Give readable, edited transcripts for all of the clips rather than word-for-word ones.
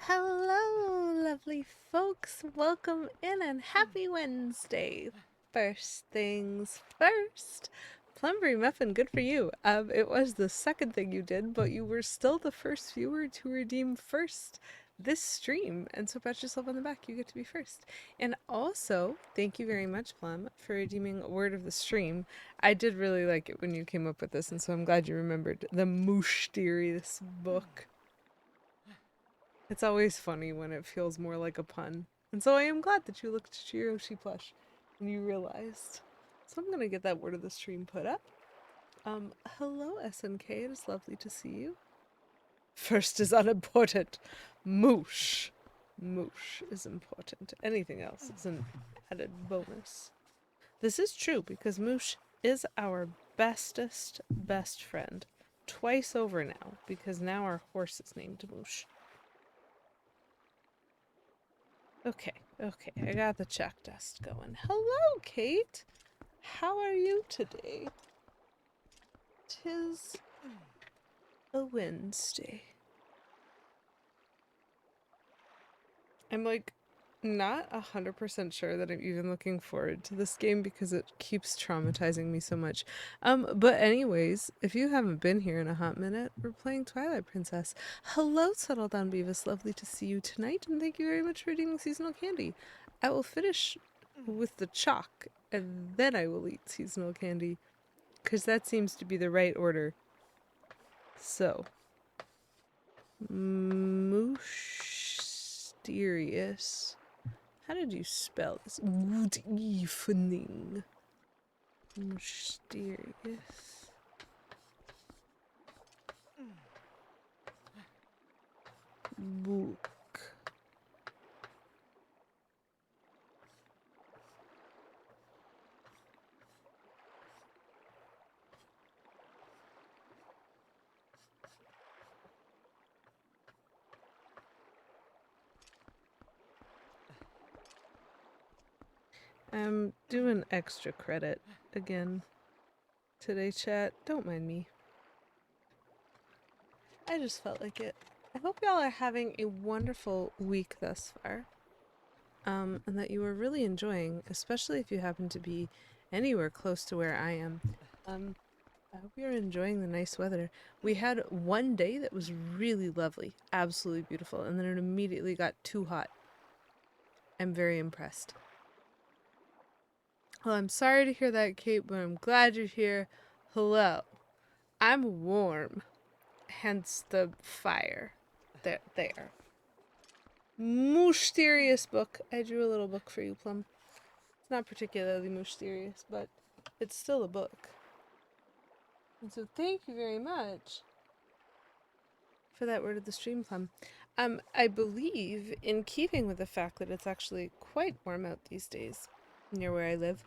Hello, lovely folks. Welcome in and happy Wednesday. First things first. Plumberry Muffin, good for you. It was the second thing you did, but you were still the first viewer to redeem first this stream. And so pat yourself on the back, you get to be first. And also, thank you very much, Plum, for redeeming a word of the stream. I did really like it when you came up with this, and so I'm glad you remembered the mysterious book. It's always funny when it feels more like a pun. And so I am glad that you looked at your Yoshi plush and you realized. So I'm gonna get that word of the stream put up. Hello SNK, it is lovely to see you. First is unimportant. Moosh. Moosh is important. Anything else is an added bonus. This is true because Moosh is our bestest best friend. Twice over now, because now our horse is named Moosh. Okay, I got the check test going. Hello, Kate. How are you today? 'Tis a Wednesday. I'm like not 100% sure that I'm even looking forward to this game because it keeps traumatizing me so much. But anyways, if you haven't been here in a hot minute, we're playing Twilight Princess. Hello, Settle Down Beavis. Lovely to see you tonight, and thank you very much for redeeming seasonal candy. I will finish with the chalk, and then I will eat seasonal candy, because that seems to be the right order. So, Mysterious. How did you spell this? Good evening. Mysterious. Book. I'm doing extra credit again today, chat. Don't mind me. I just felt like it. I hope y'all are having a wonderful week thus far. And that you are really enjoying, especially if you happen to be anywhere close to where I am. I hope you're enjoying the nice weather. We had one day that was really lovely, absolutely beautiful, and then it immediately got too hot. I'm very impressed. Well, I'm sorry to hear that, Kate, but I'm glad you're here. Hello. I'm warm, hence the fire. There. Mysterious book. I drew a little book for you, Plum. It's not particularly mysterious, but it's still a book. And so thank you very much for that word of the stream, Plum. I believe, in keeping with the fact that it's actually quite warm out these days near where I live,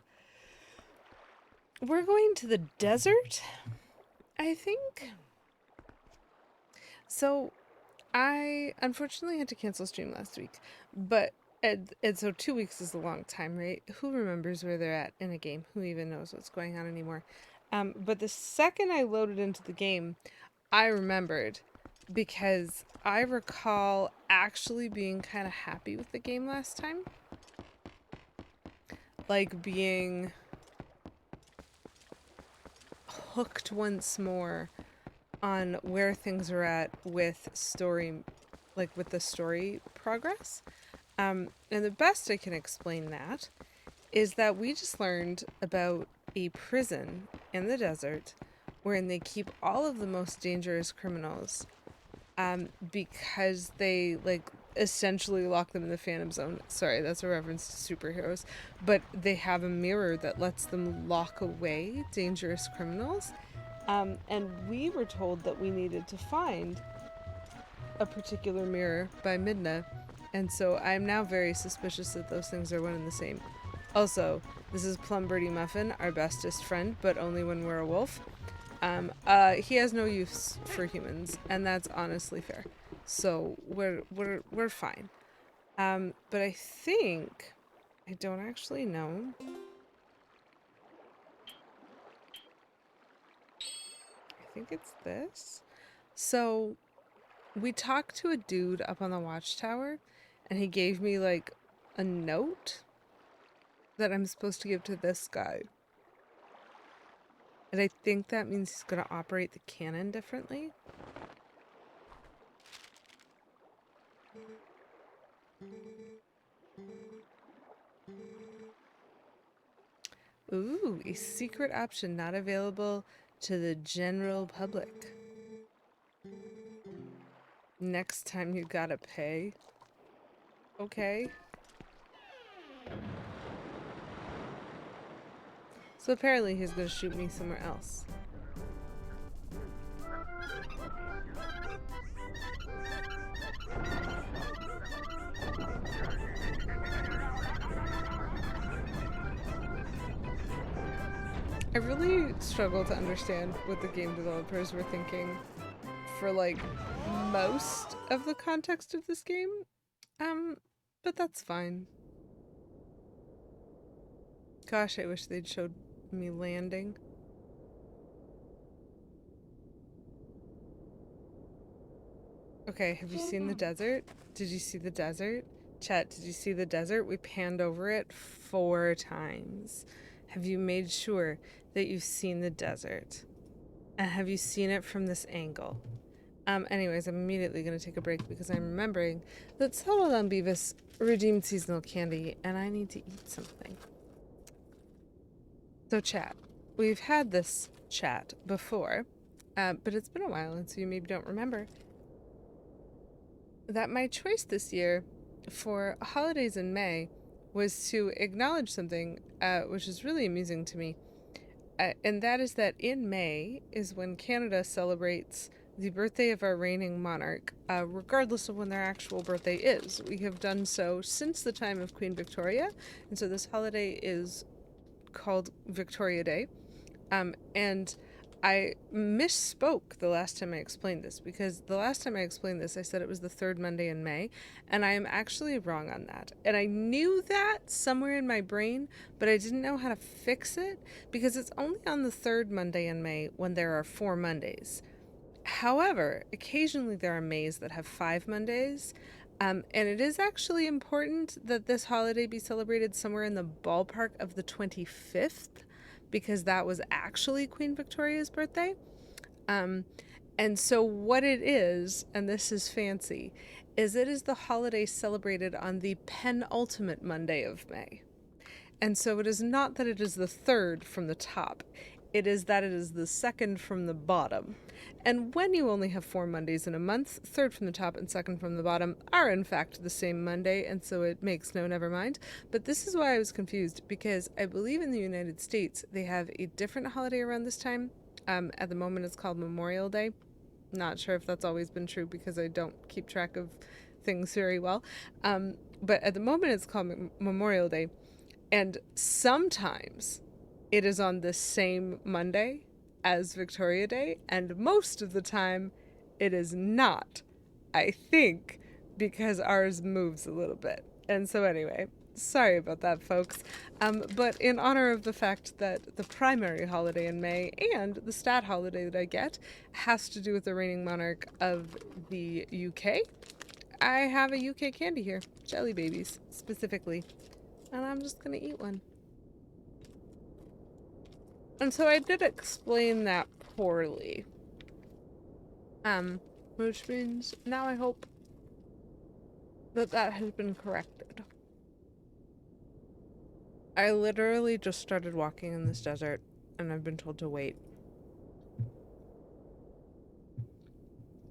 we're going to the desert, I think. So I unfortunately had to cancel stream last week, but and so 2 weeks is a long time, right? Who remembers where they're at in a game? Who even knows what's going on anymore? But the second I loaded into the game, I remembered because I recall actually being kind of happy with the game last time. Like being hooked once more on where things are at with story, like with the story progress. And the best I can explain that is that we just learned about a prison in the desert wherein they keep all of the most dangerous criminals because they like essentially lock them in the Phantom Zone. Sorry, that's a reference to superheroes, but they have a mirror that lets them lock away dangerous criminals. And we were told that we needed to find a particular mirror by Midna, and so I'm now very suspicious that those things are one and the same. Also, this is Plum Birdie Muffin, our bestest friend, but only when we're a wolf. He has no use for humans, and that's honestly fair. So we're fine. But I think I don't actually know. I think it's this. So We talked to a dude up on the watchtower, and he gave me, like, a note that I'm supposed to give to this guy. And I think that means he's gonna operate the cannon differently. Ooh, a secret option not available to the general public. Next time you gotta pay. Okay. So apparently he's gonna shoot me somewhere else. I really struggle to understand what the game developers were thinking for, like, most of the context of this game. But that's fine. Gosh, I wish they'd showed me landing. Okay, have you seen the desert? Did you see the desert? Chat, did you see the desert? We panned over it 4 times. Have you made sure that you've seen the desert? And have you seen it from this angle? Anyways, I'm immediately going to take a break because I'm remembering that Subtle on Beavis redeemed seasonal candy and I need to eat something. So chat, we've had this chat before, but it's been a while and so you maybe don't remember that my choice this year for holidays in May was to acknowledge something which is really amusing to me. And that is that in May is when Canada celebrates the birthday of our reigning monarch, regardless of when their actual birthday is. We have done so since the time of Queen Victoria, and so this holiday is called Victoria Day. And I misspoke the last time I explained this, because the last time I explained this, I said it was the third Monday in May, and I am actually wrong on that. And I knew that somewhere in my brain, but I didn't know how to fix it, because it's only on the third Monday in May when there are 4 Mondays. However, occasionally there are Mays that have 5 Mondays, and it is actually important that this holiday be celebrated somewhere in the ballpark of the 25th, because that was actually Queen Victoria's birthday. And so what it is, and this is fancy, is it is the holiday celebrated on the penultimate Monday of May. And so it is not that it is the third from the top, it is that it is the second from the bottom. And when you only have 4 Mondays in a month, third from the top and second from the bottom are in fact the same Monday, and so it makes no never mind. But this is why I was confused, because I believe in the United States they have a different holiday around this time. At the moment it's called Memorial Day. Not sure if that's always been true because I don't keep track of things very well. But at the moment it's called Memorial Day. And sometimes it is on the same Monday as Victoria Day, and most of the time it is not. I think because ours moves a little bit. And so anyway, sorry about that, folks. But in honor of the fact that the primary holiday in May and the stat holiday that I get has to do with the reigning monarch of the UK, I have a UK candy here. Jelly babies, specifically. And I'm just gonna eat one. And so I did explain that poorly. Which means now I hope that that has been corrected. I literally just started walking in this desert, and I've been told to wait.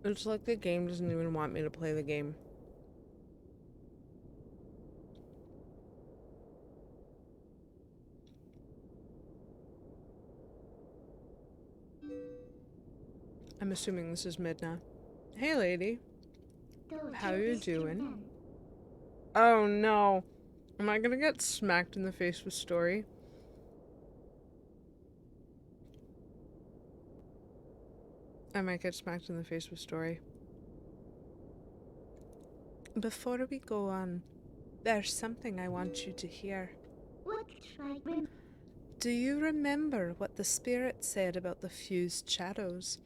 It's like the game doesn't even want me to play the game. I'm assuming this is Midna. Hey, lady. How you doing? Oh, no. Am I gonna get smacked in the face with story? I might get smacked in the face with story. Before we go on, there's something I want you to hear. Do you remember what the spirit said about the fused shadows?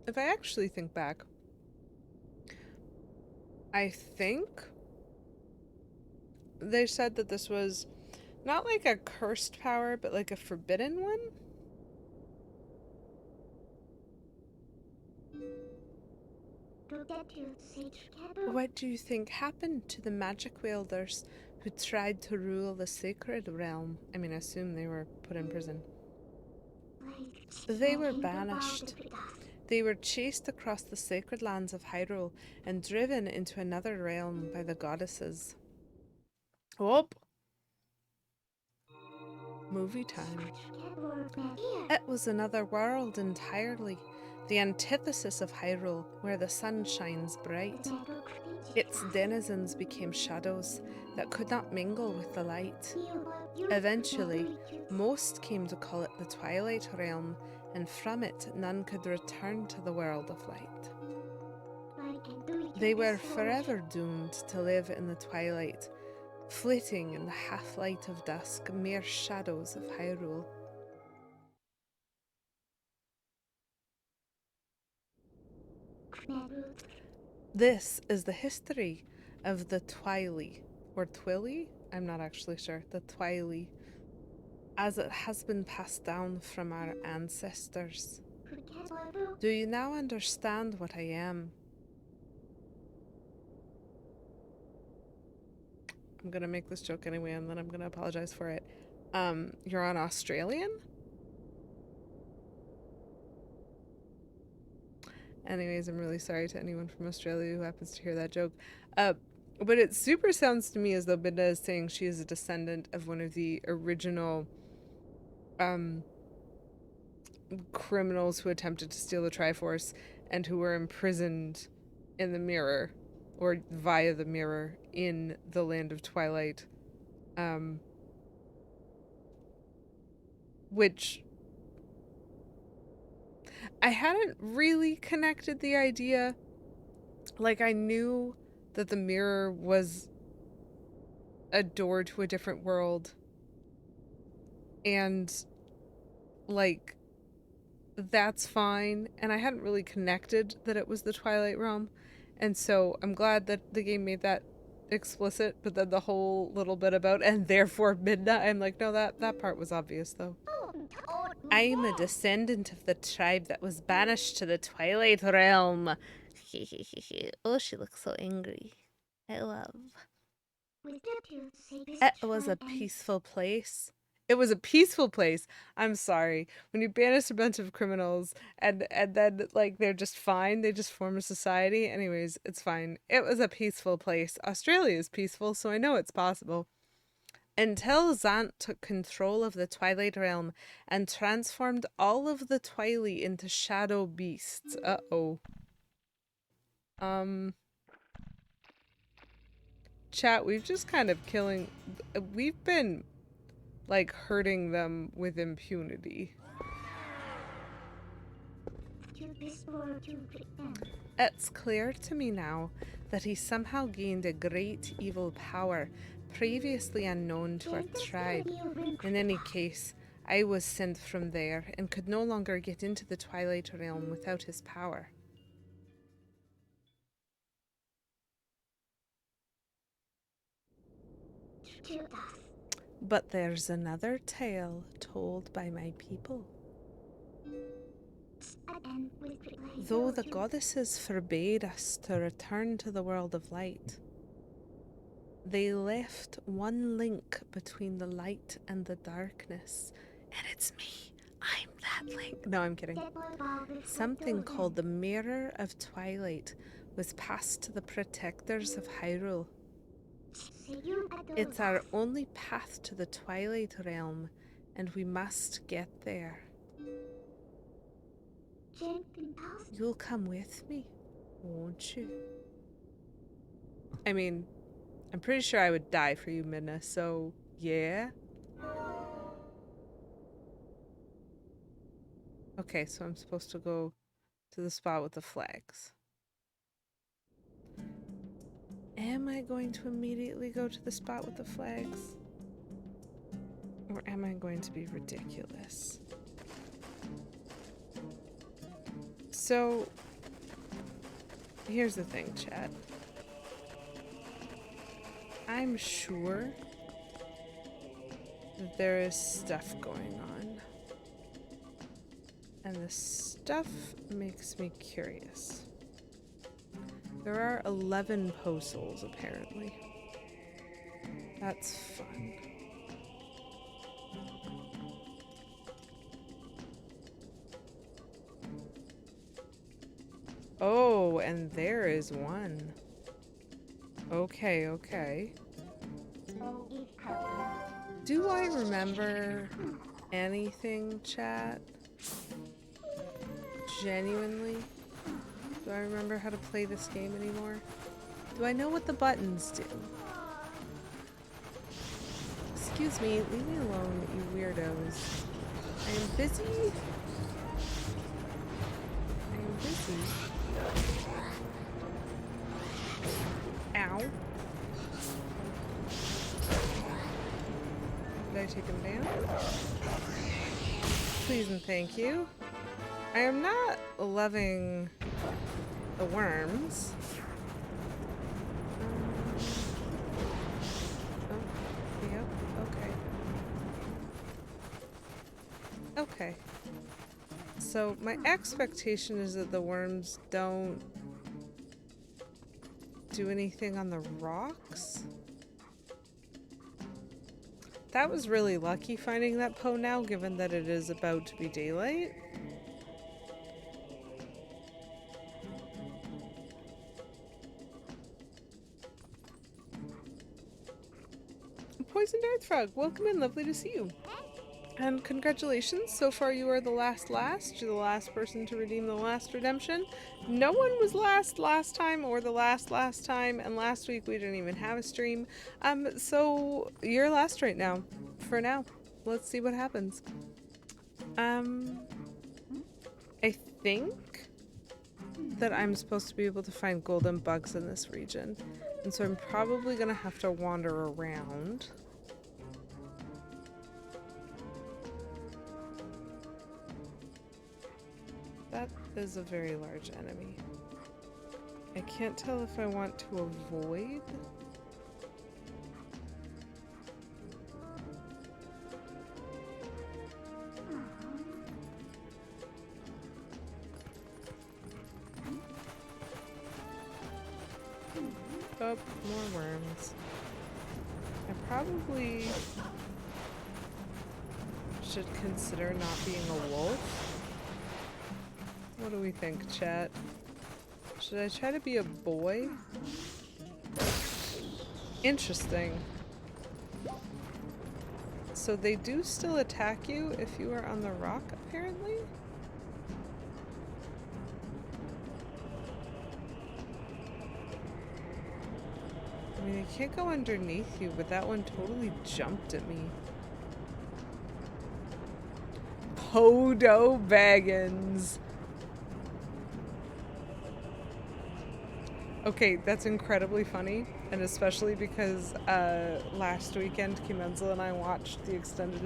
if I actually think back, I think they said that this was not like a cursed power, but like a forbidden one. What do you think happened to the magic wielders who tried to rule the sacred realm? I mean, I assume they were put in prison. They were banished. They were chased across the sacred lands of Hyrule and driven into another realm by the goddesses. Oh! Movie time. It was another world entirely, the antithesis of Hyrule, where the sun shines bright. Its denizens became shadows that could not mingle with the light. Eventually, most came to call it the Twilight Realm, and from it none could return to the world of light. They were forever doomed to live in the twilight, flitting in the half-light of dusk, mere shadows of Hyrule. This is the history of the Twily, or Twilly? I'm not actually sure. The Twily, as it has been passed down from our ancestors. Do you now understand what I am? I'm gonna make this joke anyway, and then I'm gonna apologize for it. You're on Australian? Anyways, I'm really sorry to anyone from Australia who happens to hear that joke. But it super sounds to me as though Midna is saying she is a descendant of one of the original criminals who attempted to steal the Triforce and who were imprisoned in the Mirror, or via the Mirror, in the Land of Twilight. Which I hadn't really connected the idea. Like, I knew that the Mirror was a door to a different world, and like, that's fine, and I hadn't really connected that it was the Twilight Realm, and so I'm glad that the game made that explicit. But then the whole little bit about and therefore Midna, I'm like, no, that part was obvious though. I'm a descendant of the tribe that was banished to the Twilight Realm. Oh, she looks so angry. I love. It was a peaceful place. It was a peaceful place. I'm sorry. When you banish a bunch of criminals and then like they're just fine, they just form a society. Anyways, it's fine. It was a peaceful place. Australia is peaceful, so I know it's possible. Until Zant took control of the Twilight Realm and transformed all of the Twily into shadow beasts. Uh-oh. Chat, we've just kind of we've been like hurting them with impunity. It's clear to me now that he somehow gained a great evil power previously unknown to our tribe. In any case, I was sent from there and could no longer get into the Twilight Realm without his power. But there's another tale told by my people. Though the goddesses forbade us to return to the world of light, they left one link between the light and the darkness. And it's me. I'm that link. No, I'm kidding. Something called the Mirror of Twilight was passed to the protectors of Hyrule. It's our only path to the Twilight Realm, and we must get there. You'll come with me, won't you? I mean, I'm pretty sure I would die for you, Midna, so yeah. Okay, so I'm supposed to go to the spot with the flags. Am I going to immediately go to the spot with the flags? Or am I going to be ridiculous? So, here's the thing, chat. I'm sure that there is stuff going on. And the stuff makes me curious. There are 11 postals, apparently. That's fun. Oh, and there is one. Okay, okay. Do I remember anything, chat? Genuinely? Do I remember how to play this game anymore? Do I know what the buttons do? Excuse me, leave me alone, you weirdos. I am busy. I am busy. Ow. Did I take him down? Please and thank you. I am not loving the worms. Oh, yep, okay. Okay. So my expectation is that the worms don't do anything on the rocks. That was really lucky finding that Poe now, given that it is about to be daylight. Poisoned Earth Frog, welcome in, lovely to see you. And congratulations, so far you are the last. You're the last person to redeem the last redemption. No one was last time or the last time, and last week we didn't even have a stream. So you're last right now, for now. Let's see what happens. I think that I'm supposed to be able to find golden bugs in this region, and so I'm probably gonna have to wander around. That is a very large enemy. I can't tell if I want to avoid. Oh, more worms. I probably should consider not being a wolf. What do we think, chat? Should I try to be a boy? Interesting. So they do still attack you if you are on the rock, apparently? I mean, I can't go underneath you, but that one totally jumped at me. Podo Baggins. Okay, that's incredibly funny, and especially because last weekend Kimenzel and I watched the extended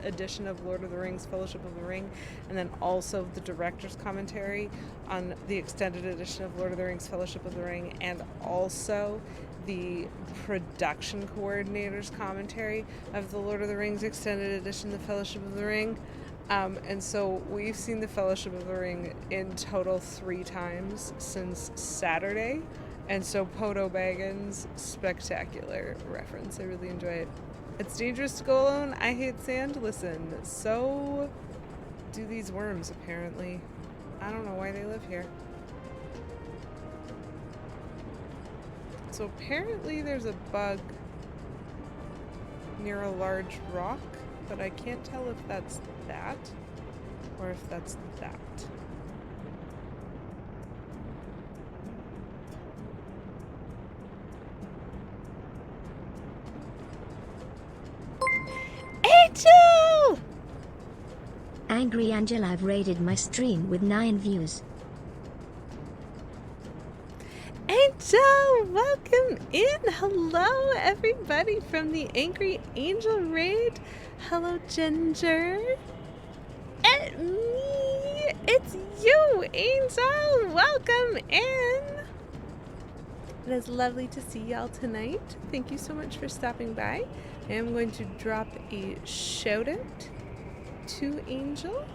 edition of Lord of the Rings Fellowship of the Ring, and then also the director's commentary on the extended edition of Lord of the Rings Fellowship of the Ring, and also the production coordinator's commentary of the Lord of the Rings extended edition, the Fellowship of the Ring. And so we've seen the Fellowship of the Ring in total 3 times since Saturday. And so Podo Baggins, spectacular reference. I really enjoy it. It's dangerous to go alone. I hate sand. Listen, so do these worms, apparently. I don't know why they live here. So apparently there's a bug near a large rock, but I can't tell if that's that or if that's that. Angel! Angry Angel, I've rated my stream with 9 views. Angel, welcome in. Hello, everybody from the Angry Angel raid. Hello, Ginger. And me, It's you, Angel! Welcome in! It is lovely to see y'all tonight. Thank you so much for stopping by. I am going to drop a shout out to Angel.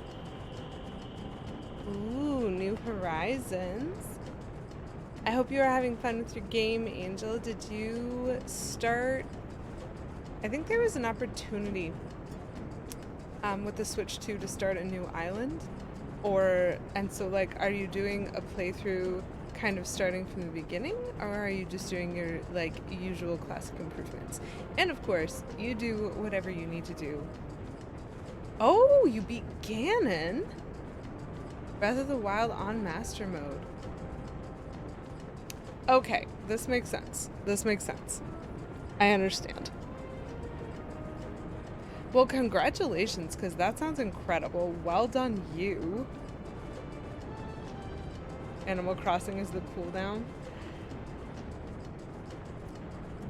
Ooh, New Horizons. I hope you are having fun with your game, Angel. Did you start... I think there was an opportunity with the Switch 2 to start a new island. And so like, are you doing a playthrough kind of starting from the beginning, or are you just doing your like usual classic improvements? And of course, you do whatever you need to do. Oh, you beat Ganon! Breath of the Wild on Master Mode. Okay, this makes sense. This makes sense. I understand. Well, congratulations, because that sounds incredible. Well done, you. Animal Crossing is the cooldown.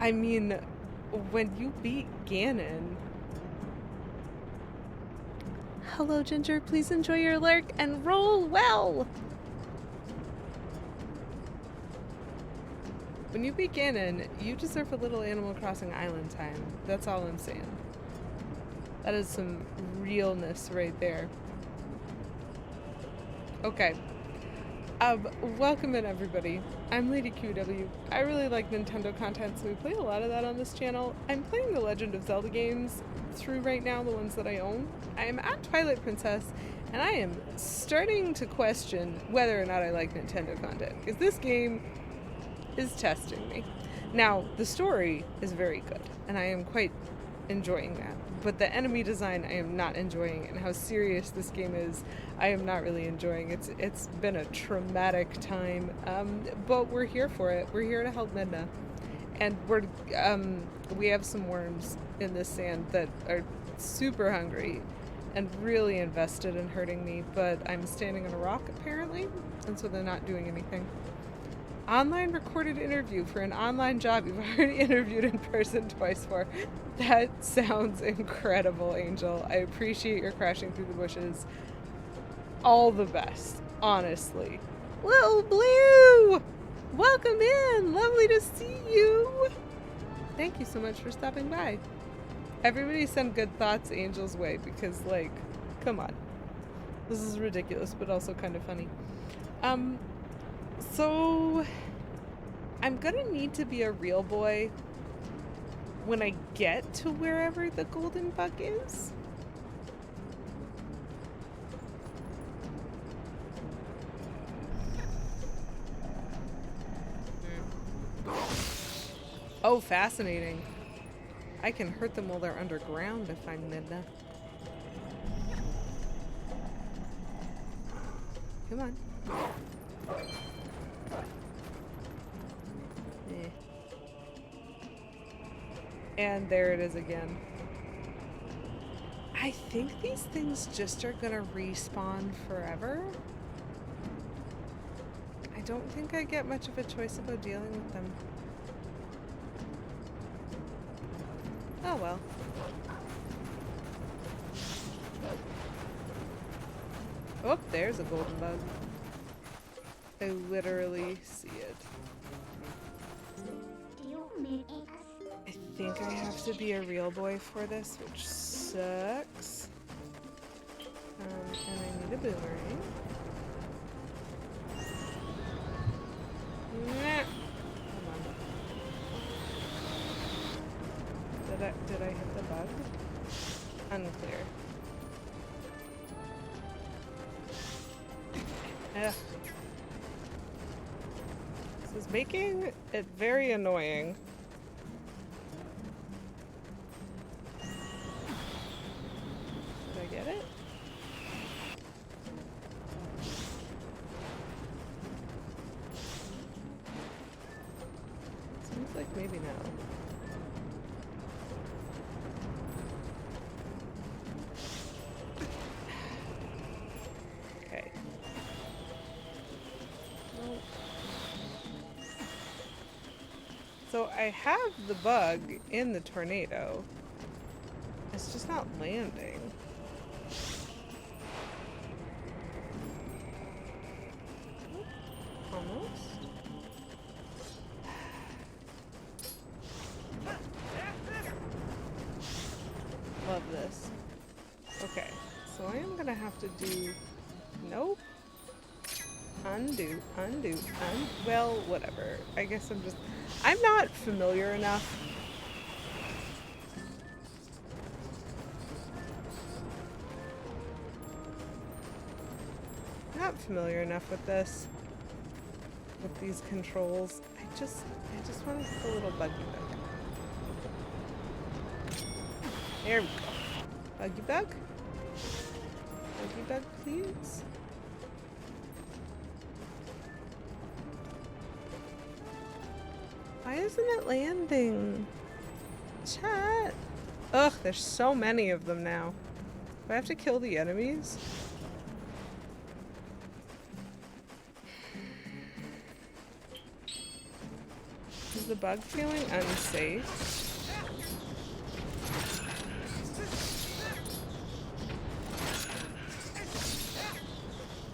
I mean, when you beat Ganon... Hello, Ginger. Please enjoy your lurk and roll well! When you beat Ganon, you deserve a little Animal Crossing island time. That's all I'm saying. That is some realness right there. Okay. Welcome in, everybody. I'm Lady QW. I really like Nintendo content, so we play a lot of that on this channel. I'm playing the Legend of Zelda games through right now, the ones that I own. I am at Twilight Princess, and I am starting to question whether or not I like Nintendo content, because this game is testing me. Now, the story is very good, and I am quite enjoying that. But the enemy design I am not enjoying, and how serious this game is, I am not really enjoying. It's been a traumatic time, but we're here for it. We're here to help Midna, and we have some worms in this sand that are super hungry and really invested in hurting me, but I'm standing on a rock apparently, and so they're not doing anything. Online recorded interview for an online job you've already interviewed in person twice for. That sounds incredible, Angel. I appreciate your crashing through the bushes. All the best, honestly. Little Blue! Welcome in! Lovely to see you! Thank you so much for stopping by. Everybody send good thoughts Angel's way, because, like, come on. This is ridiculous, but also kind of funny. So, I'm gonna need to be a real boy when I get to wherever the golden bug is. Oh, fascinating. I can hurt them while they're underground if I'm Midna. Come on. And there it is again. I think these things just are gonna respawn forever. I don't think I get much of a choice about dealing with them. Oh well. Oh, there's a golden bug. I literally see it. I think I have to be a real boy for this, which sucks. And I need a boomerang. Nah. Hold on. Did I hit the bug? Unclear. Ugh. This is making it very annoying. Did I get it? Seems like maybe no. Okay. Nope. So I have the bug in the tornado. It's just not landing. have to do... Nope. Undo. Well, whatever. I guess I'm not familiar enough. Not familiar enough with this. With these controls. I just want to put a little buggy bug. There we go. Buggy bug? Buggy bug, please? Why isn't it landing? Chat! Ugh, there's so many of them now. Do I have to kill the enemies? Is the bug feeling unsafe?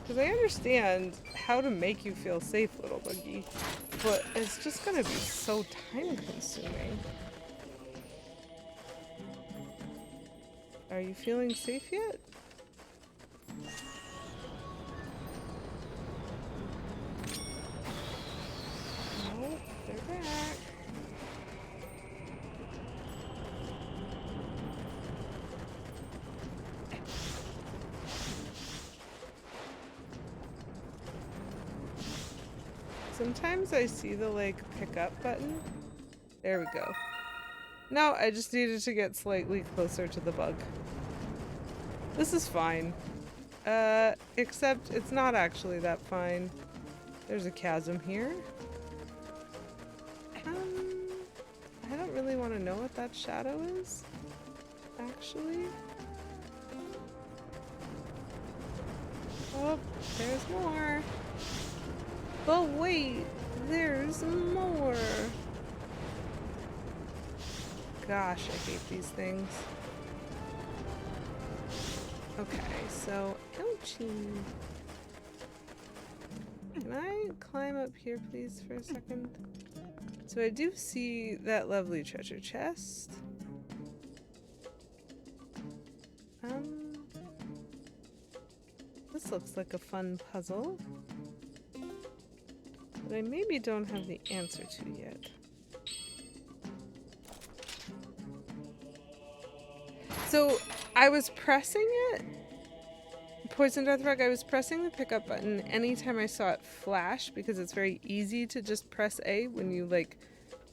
Because I understand how to make you feel safe, little buggy, but it's just gonna be so time consuming. Are you feeling safe yet? No, they're back. Sometimes I see the, like, pick up button. There we go. No, I just needed to get slightly closer to the bug. This is fine. Except it's not actually that fine. There's a chasm here. I don't really want to know what that shadow is, actually. Oh, there's more. But wait, there's more. Gosh, I hate these things. Okay, so, ouchie. Can I climb up here, please, for a second? So I do see that lovely treasure chest. This looks like a fun puzzle that I maybe don't have the answer to yet. So I was pressing it, Poison Deathrug, I was pressing the pickup button anytime I saw it flash because it's very easy to just press A when you like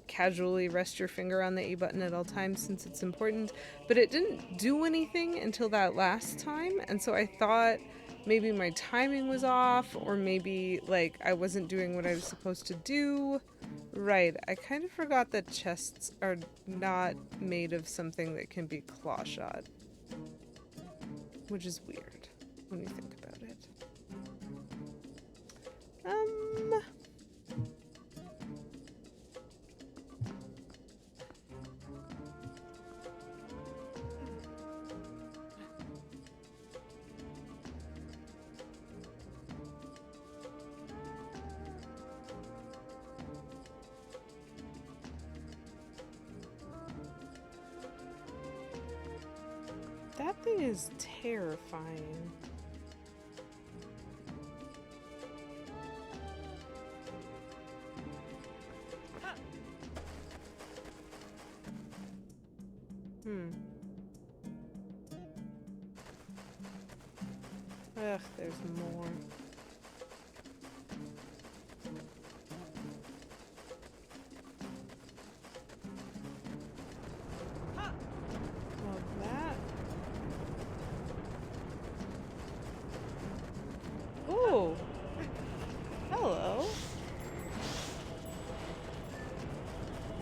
casually rest your finger on the A button at all times since it's important, but it didn't do anything until that last time, and so I thought maybe my timing was off or maybe like I wasn't doing what I was supposed to do. Right, I kind of forgot that chests are not made of something that can be claw shot, which is weird when you think about it. That thing is terrifying. Ugh, there's more. Love that. Oh! Hello.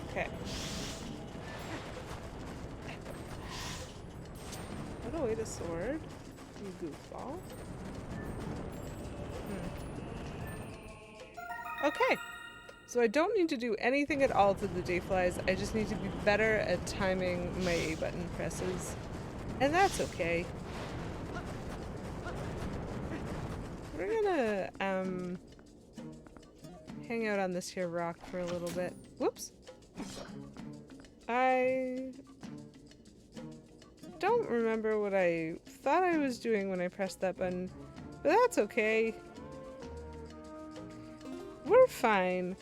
Okay. Put away the sword, you goofball. Okay, so I don't need to do anything at all to the dayflies. I just need to be better at timing my A button presses. And that's okay. We're gonna hang out on this here rock for a little bit. Whoops. I don't remember what I thought I was doing when I pressed that button, but that's okay. We're fine.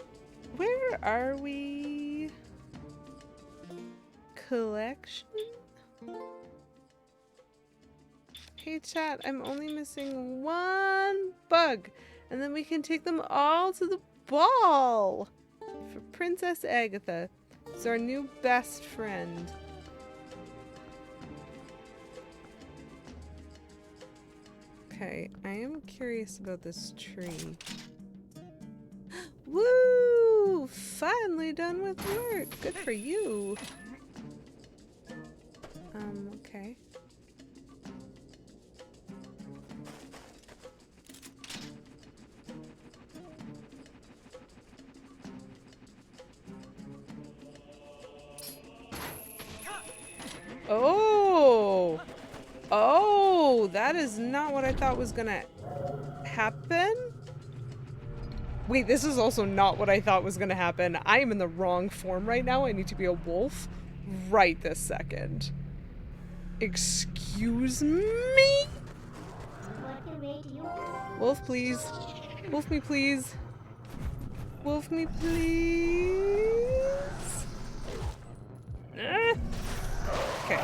Where are we? Collection? Hey chat, I'm only missing one bug, and then we can take them all to the ball for Princess Agatha. It's our new best friend. Okay, I am curious about this tree. Woo! Finally done with work. Good for you. Okay. Oh! Oh, that is not what I thought was gonna happen. Wait, this is also not what I thought was gonna happen. I am in the wrong form right now. I need to be a wolf right this second. Excuse me? Wolf, please. Wolf me, please. Wolf me, please. Okay.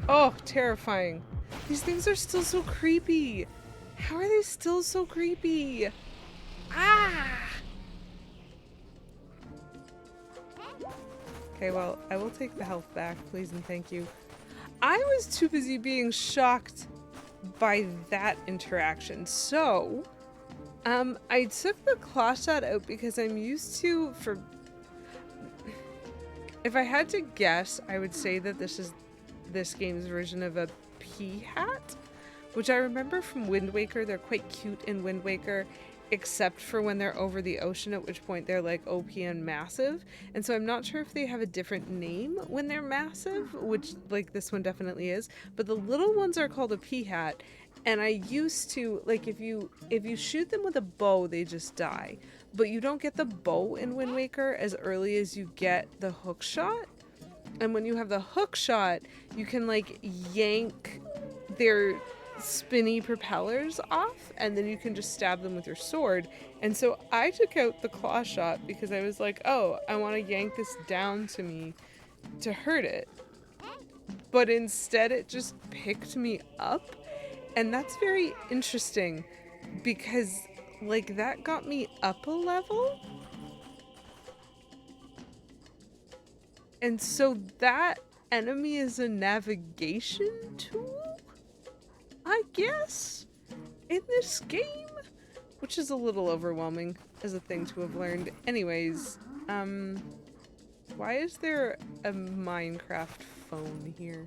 Oh, terrifying. These things are still so creepy. How are they still so creepy? Ah! Okay, well, I will take the health back, please and thank you. I was too busy being shocked by that interaction. So, I took the claw shot out because I'm used to, if I had to guess, I would say that this is this game's version of a pea hat, which I remember from Wind Waker. They're quite cute in Wind Waker, except for when they're over the ocean, at which point they're like OP and massive. And so I'm not sure if they have a different name when they're massive, which like this one definitely is, but the little ones are called a pea hat. And I used to, like, if you shoot them with a bow, they just die. But you don't get the bow in Wind Waker as early as you get the hook shot. And when you have the hook shot, you can like yank their spinny propellers off, and then you can just stab them with your sword. And so I took out the claw shot because I was like, oh, I want to yank this down to me to hurt it. But instead it just picked me up. And that's very interesting because like that got me up a level. And so that enemy is a navigation tool, I guess, in this game, which is a little overwhelming as a thing to have learned. Anyways, why is there a Minecraft phone here?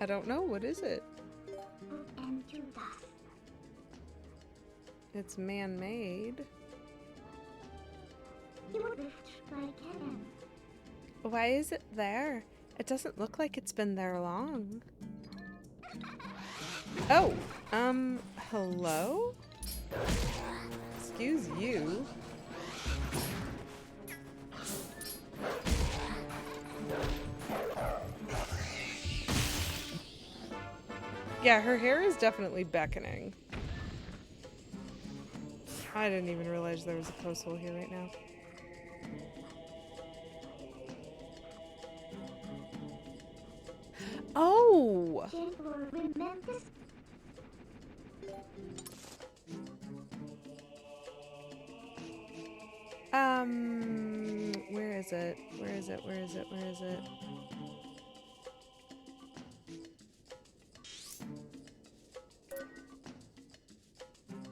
I don't know. What is it? It's man-made. Why is it there? It doesn't look like it's been there long. Oh, hello? Excuse you. Yeah, her hair is definitely beckoning. I didn't even realize there was a post hole here right now. Oh! Where is it? Where is it? Where is it? Where is it?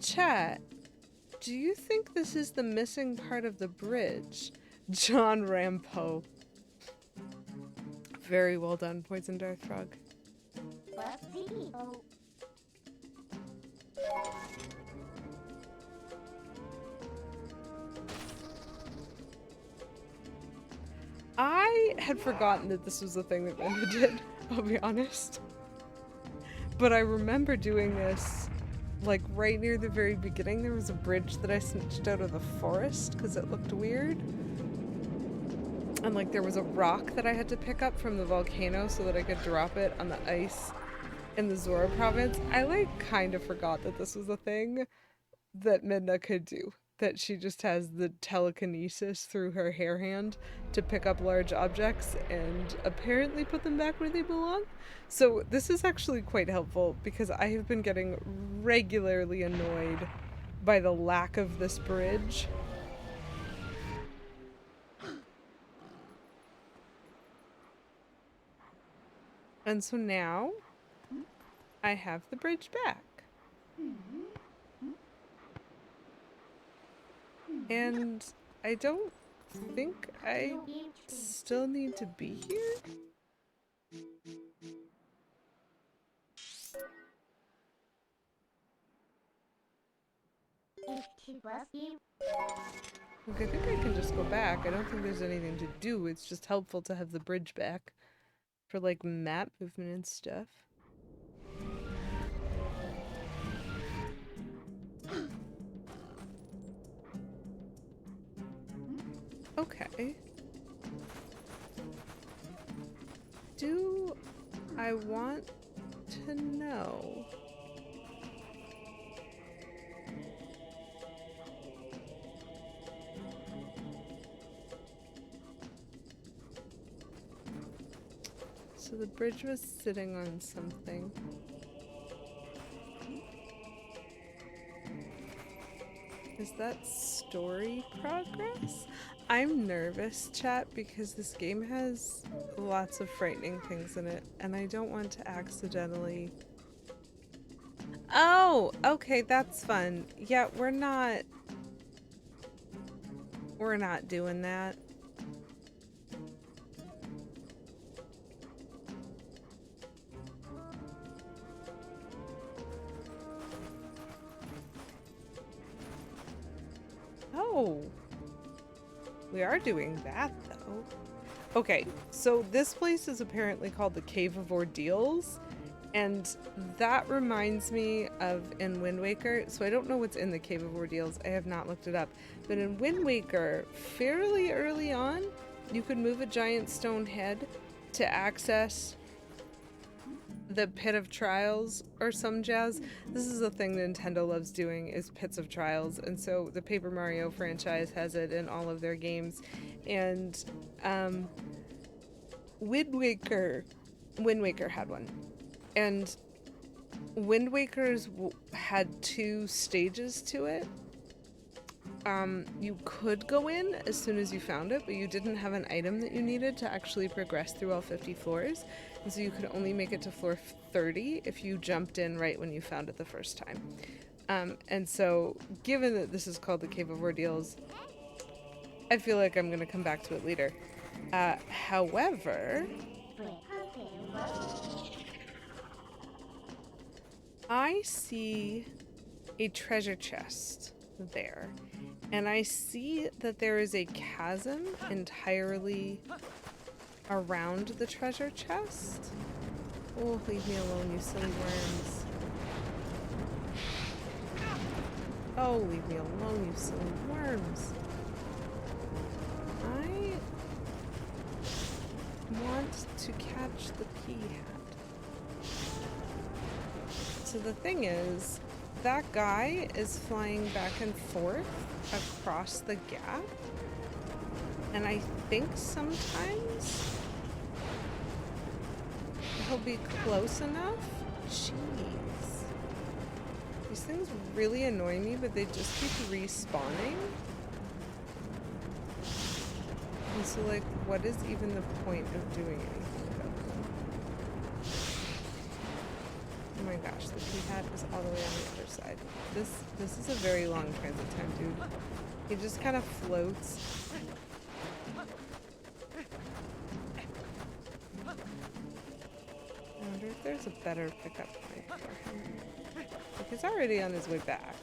Chat, do you think this is the missing part of the bridge? John Rampo. Very well done, Poison Darth Frog. I had forgotten that this was the thing that Midna did. I'll be honest. But I remember doing this, like, right near the very beginning. There was a bridge that I snitched out of the forest because it looked weird. And, like, there was a rock that I had to pick up from the volcano so that I could drop it on the ice in the Zora province. I, like, kind of forgot that this was a thing that Midna could do. That she just has the telekinesis through her hair hand to pick up large objects and apparently put them back where they belong. So this is actually quite helpful because I have been getting regularly annoyed by the lack of this bridge. And so now I have the bridge back. And I don't think I still need to be here. Look, I think I can just go back. I don't think there's anything to do. It's just helpful to have the bridge back for, like, map movement and stuff. Okay. Do I want to know? So the bridge was sitting on something. Is that story progress? I'm nervous, chat, because this game has lots of frightening things in it, and I don't want to accidentally... Oh, okay, that's fun. Yeah, we're not doing that. Oh. We are doing that, though. Okay, so this place is apparently called the Cave of Ordeals, and that reminds me of in Wind Waker. So I don't know what's in the Cave of Ordeals. I have not looked it up. But in Wind Waker, fairly early on, you could move a giant stone head to access the Pit of Trials or some jazz. This is a thing Nintendo loves doing, is Pits of Trials, and so the Paper Mario franchise has it in all of their games. And Wind Waker had one, and Wind Waker's had 2 stages to it. You could go in as soon as you found it, but you didn't have an item that you needed to actually progress through all 50 floors. And so you could only make it to floor 30 if you jumped in right when you found it the first time. And so, given that this is called the Cave of Ordeals, I feel like I'm going to come back to it later. However, I see a treasure chest there. And I see that there is a chasm entirely around the treasure chest. Oh, leave me alone, you silly worms. Oh, leave me alone, you silly worms. I want to catch the peahat. So the thing is, that guy is flying back and forth across the gap, and I think sometimes he'll be close enough. Jeez. These things really annoy me, but they just keep respawning. And so, like, what is even the point of doing anything about them? Oh my gosh, the peahat is all the way on the other side. This is a very long transit time, dude. He just kind of floats. I wonder if there's a better pickup point for him. Like, he's already on his way back.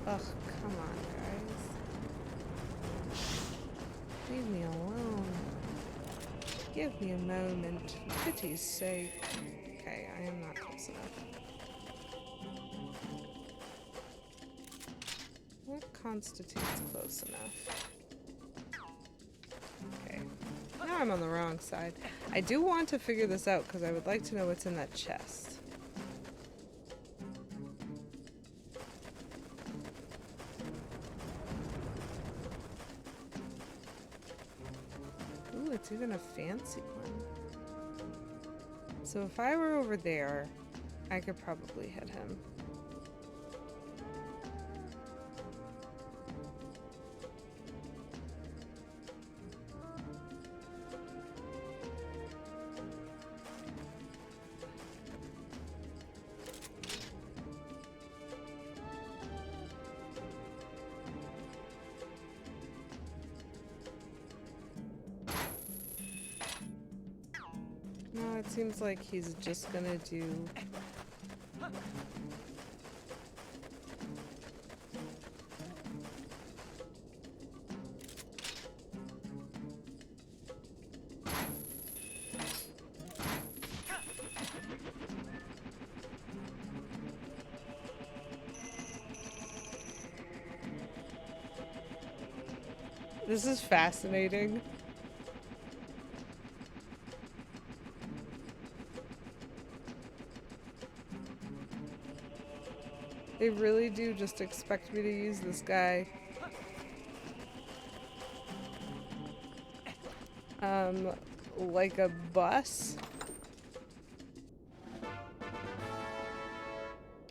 Ugh, come on, guys. Leave me alone. Give me a moment, for pity's sake. Okay, I am not close enough. What constitutes close enough? Okay. Now I'm on the wrong side. I do want to figure this out because I would like to know what's in that chest. Ooh, it's even a fancy one. So if I were over there, I could probably hit him. No, it seems like he's just gonna do... This is fascinating. They really do just expect me to use this guy. Like a bus.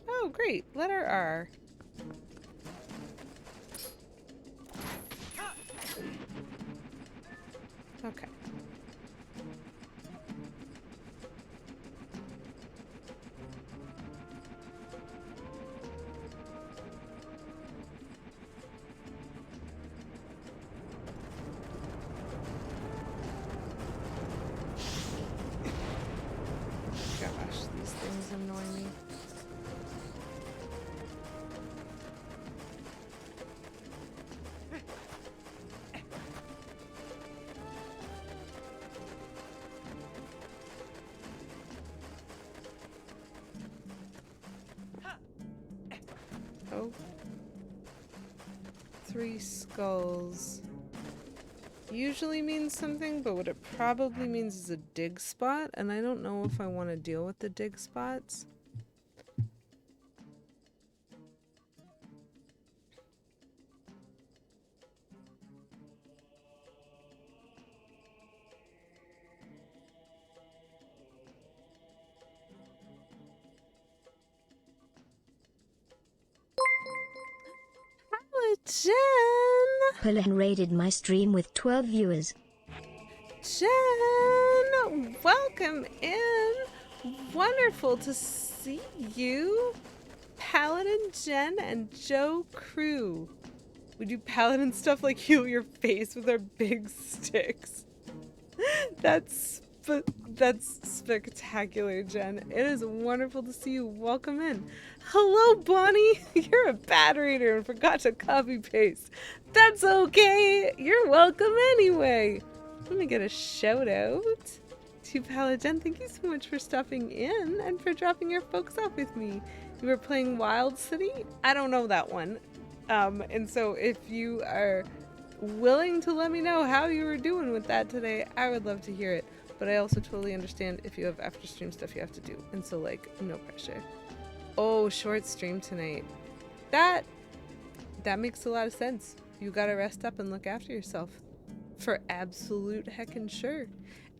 Oh, great. Letter R. Okay. Gosh, these things annoy me. Oh. 3 skulls. Usually means something, but what it probably means is a dig spot, and I don't know if I want to deal with the dig spots. Hello, Jen! Pullen raided my stream with 12 viewers. Jen! Welcome in! Wonderful to see you! Paladin Jen and Joe Crew. We do paladin stuff like heal your face with our big sticks. That's spectacular, Jen. It is wonderful to see you. Welcome in. Hello, Bonnie. You're a bad reader and forgot to copy paste. That's okay. You're welcome anyway. Let me get a shout out to Paladin. Thank you so much for stopping in and for dropping your folks off with me. You were playing Wild City? I don't know that one. And so if you are willing to let me know how you were doing with that today, I would love to hear it. But I also totally understand if you have after stream stuff you have to do. And so, like, no pressure. Oh, short stream tonight. That makes a lot of sense. You gotta rest up and look after yourself. For absolute heckin' sure.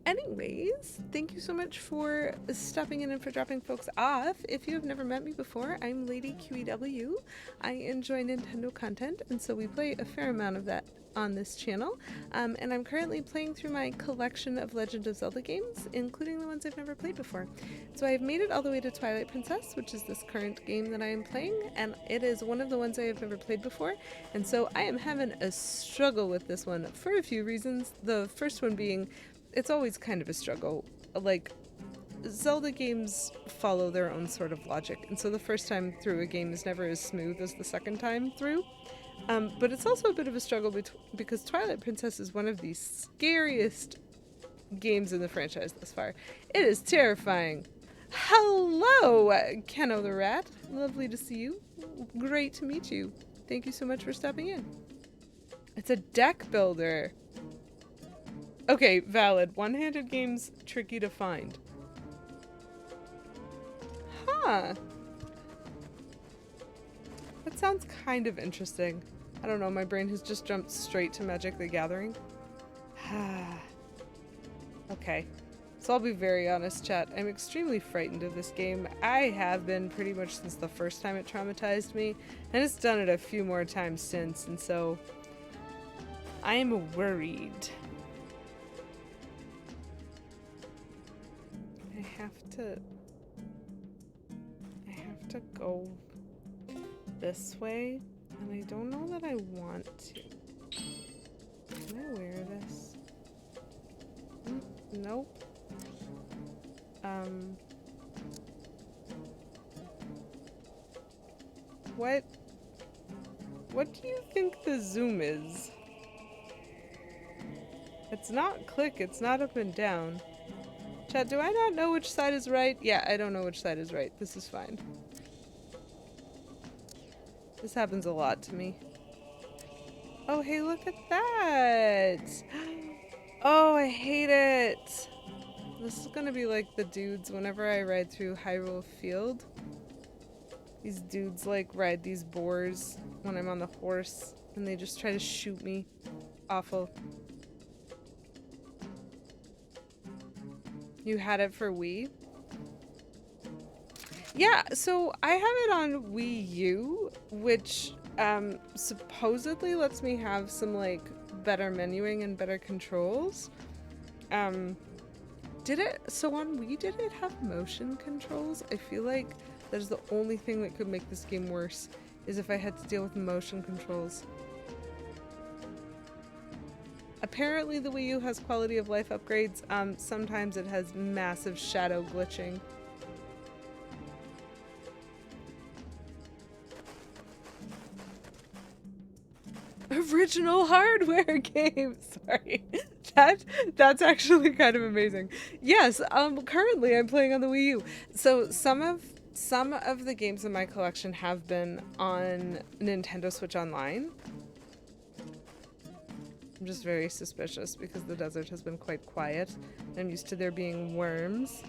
Anyways, thank you so much for stopping in and for dropping folks off. If you have never met me before, I'm Lady QEW. I enjoy Nintendo content, and so we play a fair amount of that on this channel. And I'm currently playing through my collection of Legend of Zelda games, including the ones I've never played before. So I've made it all the way to Twilight Princess, which is this current game that I am playing, and it is one of the ones I have never played before. And so I am having a struggle with this one for a few reasons. The first one being, it's always kind of a struggle. Like, Zelda games follow their own sort of logic, and so the first time through a game is never as smooth as the second time through. But it's also a bit of a struggle because Twilight Princess is one of the scariest games in the franchise thus far. It is terrifying. Hello, Keno the Rat. Lovely to see you. Great to meet you. Thank you so much for stopping in. It's a deck builder. Okay, valid. One-handed games, tricky to find. Huh. That sounds kind of interesting. I don't know, my brain has just jumped straight to Magic the Gathering. Okay. So I'll be very honest, chat. I'm extremely frightened of this game. I have been pretty much since the first time it traumatized me, and it's done it a few more times since, and so I'm worried. I have to go this way, and I don't know that I want to. Can I wear this? Nope. What do you think the zoom is? It's not click, it's not up and down. Chat, do I not know which side is right? Yeah, I don't know which side is right. This is fine. This happens a lot to me. Oh, hey, look at that! Oh, I hate it! This is gonna be like the dudes whenever I ride through Hyrule Field. These dudes like ride these boars when I'm on the horse and they just try to shoot me. Awful. You had it for Wii? Yeah, so I have it on Wii U, which supposedly lets me have some like better menuing and better controls. So on Wii, did it have motion controls? I feel like that is the only thing that could make this game worse, is if I had to deal with motion controls. Apparently the Wii U has quality of life upgrades. Sometimes it has massive shadow glitching. Original hardware game. Sorry. That's actually kind of amazing. Yes, currently I'm playing on the Wii U. So some of the games in my collection have been on Nintendo Switch Online. I'm just very suspicious because the desert has been quite quiet. I'm used to there being worms.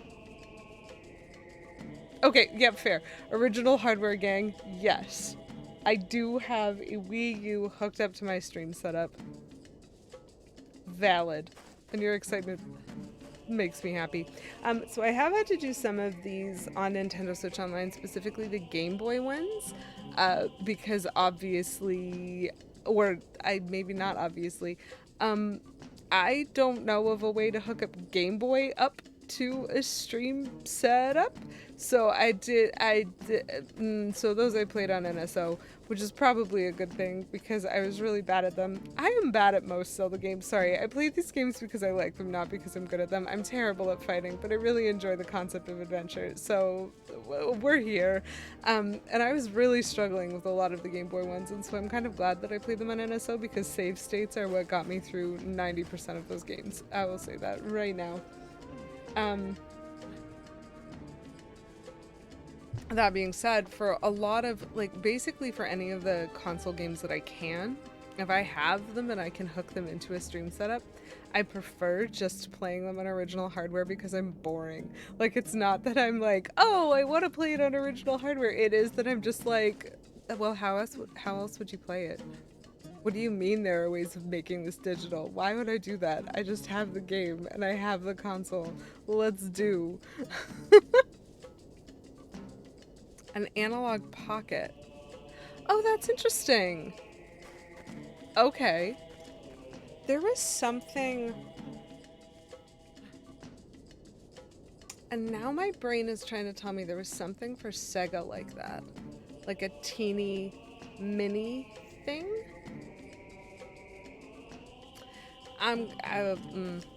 Okay, yep, fair. Original hardware gang, yes. I do have a Wii U hooked up to my stream setup. Valid. And your excitement makes me happy. So I have had to do some of these on Nintendo Switch Online, specifically the Game Boy ones, because obviously, or maybe not obviously, I don't know of a way to hook up Game Boy up to a stream setup. So so those I played on NSO, which is probably a good thing because I was really bad at them. I am bad at most Zelda games, sorry. I play these games because I like them, not because I'm good at them. I'm terrible at fighting, but I really enjoy the concept of adventure, so we're here. And I was really struggling with a lot of the Game Boy ones, and so I'm kind of glad that I played them on NSO because save states are what got me through 90% of those games. I will say that right now. That being said, for a lot of, like, basically for any of the console games that I can, if I have them and I can hook them into a stream setup, I prefer just playing them on original hardware because I'm boring. Like, it's not that I'm like, oh, I want to play it on original hardware. It is that I'm just like, well, how else would you play it? What do you mean there are ways of making this digital? Why would I do that? I just have the game and I have the console. Let's do. An analog pocket. Oh, that's interesting. Okay. There was something... And now my brain is trying to tell me there was something for Sega like that. Like a teeny mini thing? I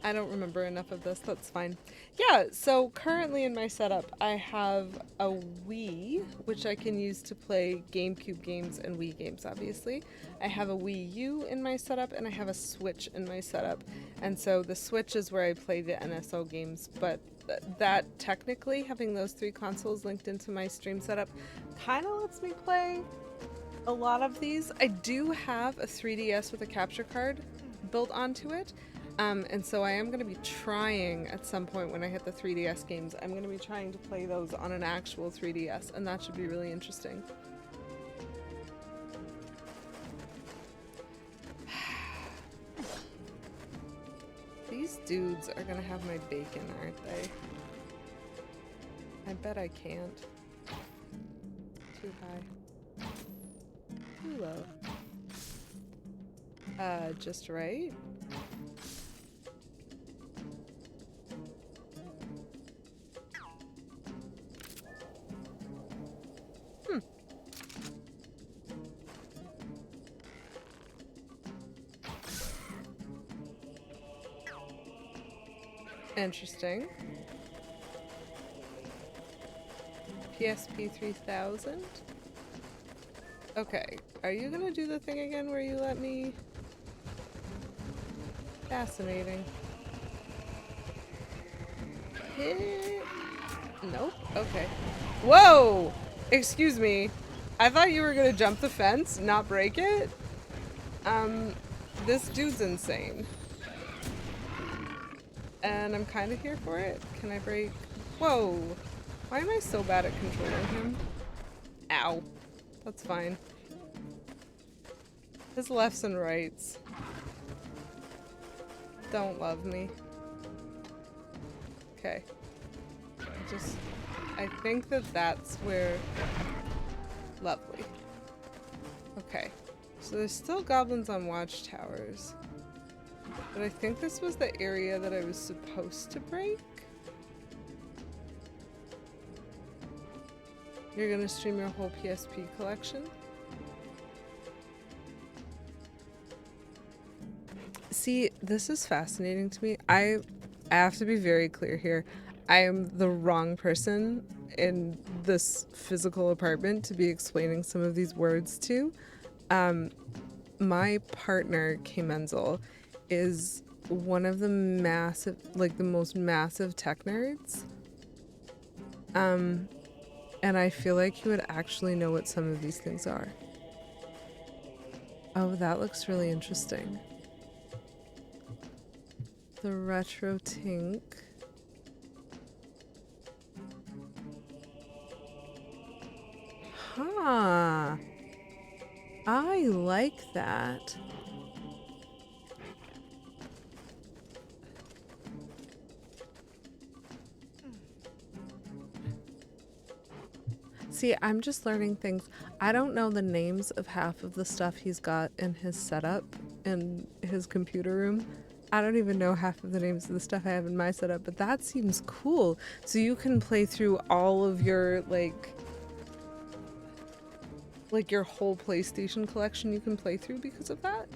don't remember enough of this. That's fine. Yeah, so currently in my setup, I have a Wii, which I can use to play GameCube games and Wii games, obviously. I have a Wii U in my setup, and I have a Switch in my setup. And so the Switch is where I play the NSO games, but that technically, having those three consoles linked into my stream setup, kind of lets me play a lot of these. I do have a 3DS with a capture card built onto it, and so I am going to be trying at some point when I hit the 3DS games, I'm going to be trying to play those on an actual 3DS, and that should be really interesting. These dudes are going to have my bacon, aren't they? I bet I can't. Too high. Too low. Just right? Interesting. PSP 3000? Okay, are you gonna do the thing again where you let me... Fascinating. Hit... Nope, okay. Whoa! Excuse me. I thought you were gonna jump the fence, not break it? This dude's insane. And I'm kind of here for it. Can I break? Whoa. Why am I so bad at controlling him? Ow. That's fine. His lefts and rights don't love me. Okay. I think that that's where... Lovely. Okay. So there's still goblins on watchtowers. But I think this was the area that I was supposed to break. You're gonna stream your whole PSP collection? See, this is fascinating to me. I have to be very clear here. I am the wrong person in this physical apartment to be explaining some of these words to. My partner, K Menzel, is one of the massive, like the most massive tech nerds. And I feel like he would actually know what some of these things are. Oh, that looks really interesting. The retro tink. Huh. I like that. See, I'm just learning things. I don't know the names of half of the stuff he's got in his setup in his computer room. I don't even know half of the names of the stuff I have in my setup, but that seems cool. So you can play through all of your, like your whole PlayStation collection you can play through because of that?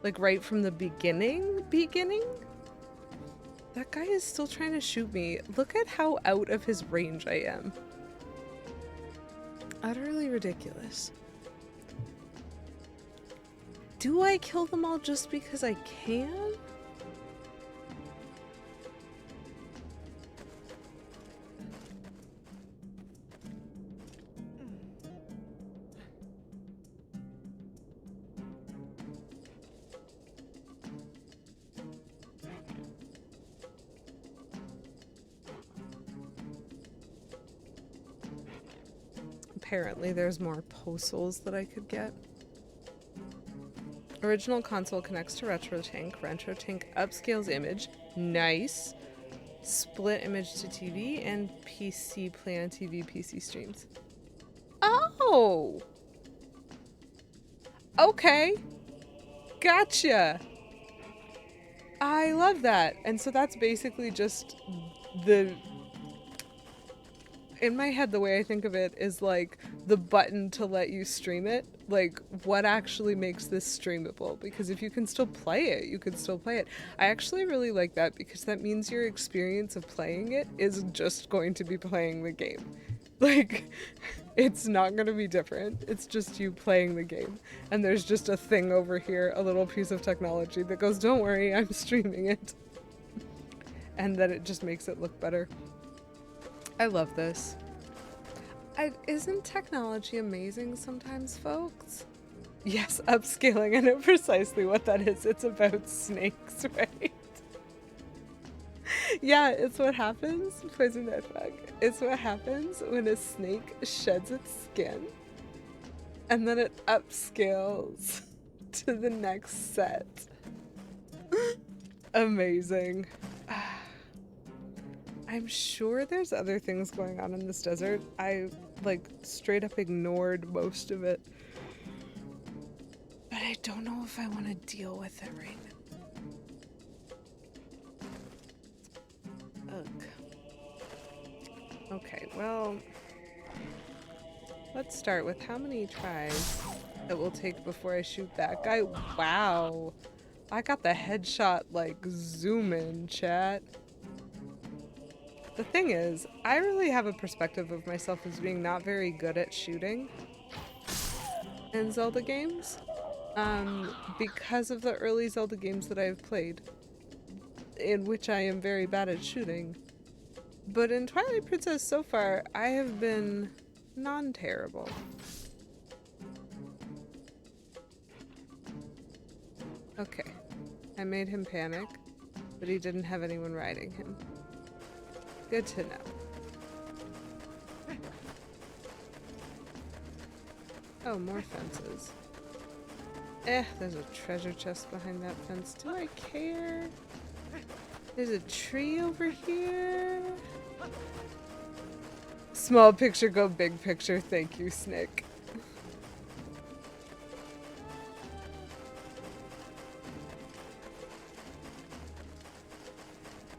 Like right from the beginning? That guy is still trying to shoot me. Look at how out of his range I am. Utterly ridiculous. Do I kill them all just because I can? Apparently there's more postals that I could get. Original console connects to RetroTink. RetroTink upscales image. Nice. Split image to TV and PC play on TV PC streams. Oh! Okay. Gotcha. I love that. And so that's basically just the... In my head, the way I think of it is like the button to let you stream it. like what actually makes this streamable, because if you can still play it, you can still play it. I actually really like that, because that means your experience of playing it is just going to be playing the game. Like, it's not going to be different. It's just you playing the game. And there's just a thing over here, a little piece of technology that goes, don't worry, I'm streaming it. And then it just makes it look better. I love this. Isn't technology amazing sometimes, folks? Yes, upscaling. I know precisely what that is. It's about snakes, right? Yeah, it's what happens, Poison Network. It's what happens when a snake sheds its skin and then it upscales to the next set. Amazing. I'm sure there's other things going on in this desert. I, like, straight up ignored most of it. But I don't know if I want to deal with it right now. Ugh. Okay, well, let's start with how many tries it will take before I shoot that guy. Wow. I got the headshot, like, zoom in, chat. The thing is, I really have a perspective of myself as being not very good at shooting in Zelda games, because of the early Zelda games that I've played, in which I am very bad at shooting. But in Twilight Princess so far, I have been non-terrible. Okay, I made him panic, but he didn't have anyone riding him. Good to know. Oh, more fences. There's a treasure chest behind that fence. Do I care? There's a tree over here. Small picture, go big picture. Thank you, Snick.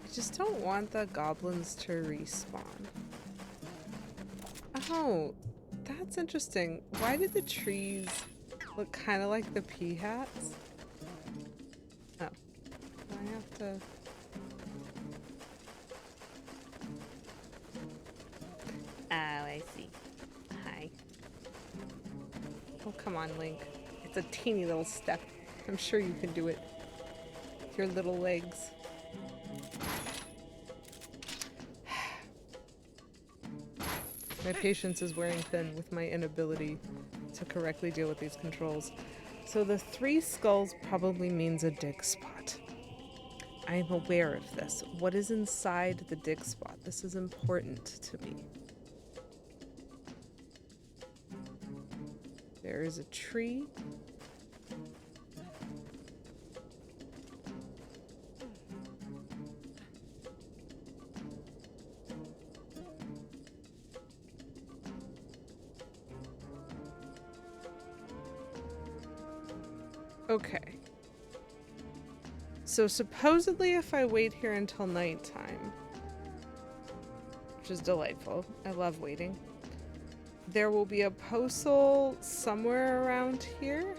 I just don't want the goblins to respawn. Oh, that's interesting. Why did the trees look kind of like the pea hats? Oh, I have to... Oh, I see. Hi. Oh, come on, Link. It's a teeny little step. I'm sure you can do it. With your little legs. My patience is wearing thin with my inability to correctly deal with these controls. So the 3 skulls probably means a dig spot. I am aware of this. What is inside the dig spot? This is important to me. There is a tree. Okay. So supposedly if I wait here until nighttime, which is delightful, I love waiting, there will be a postal somewhere around here.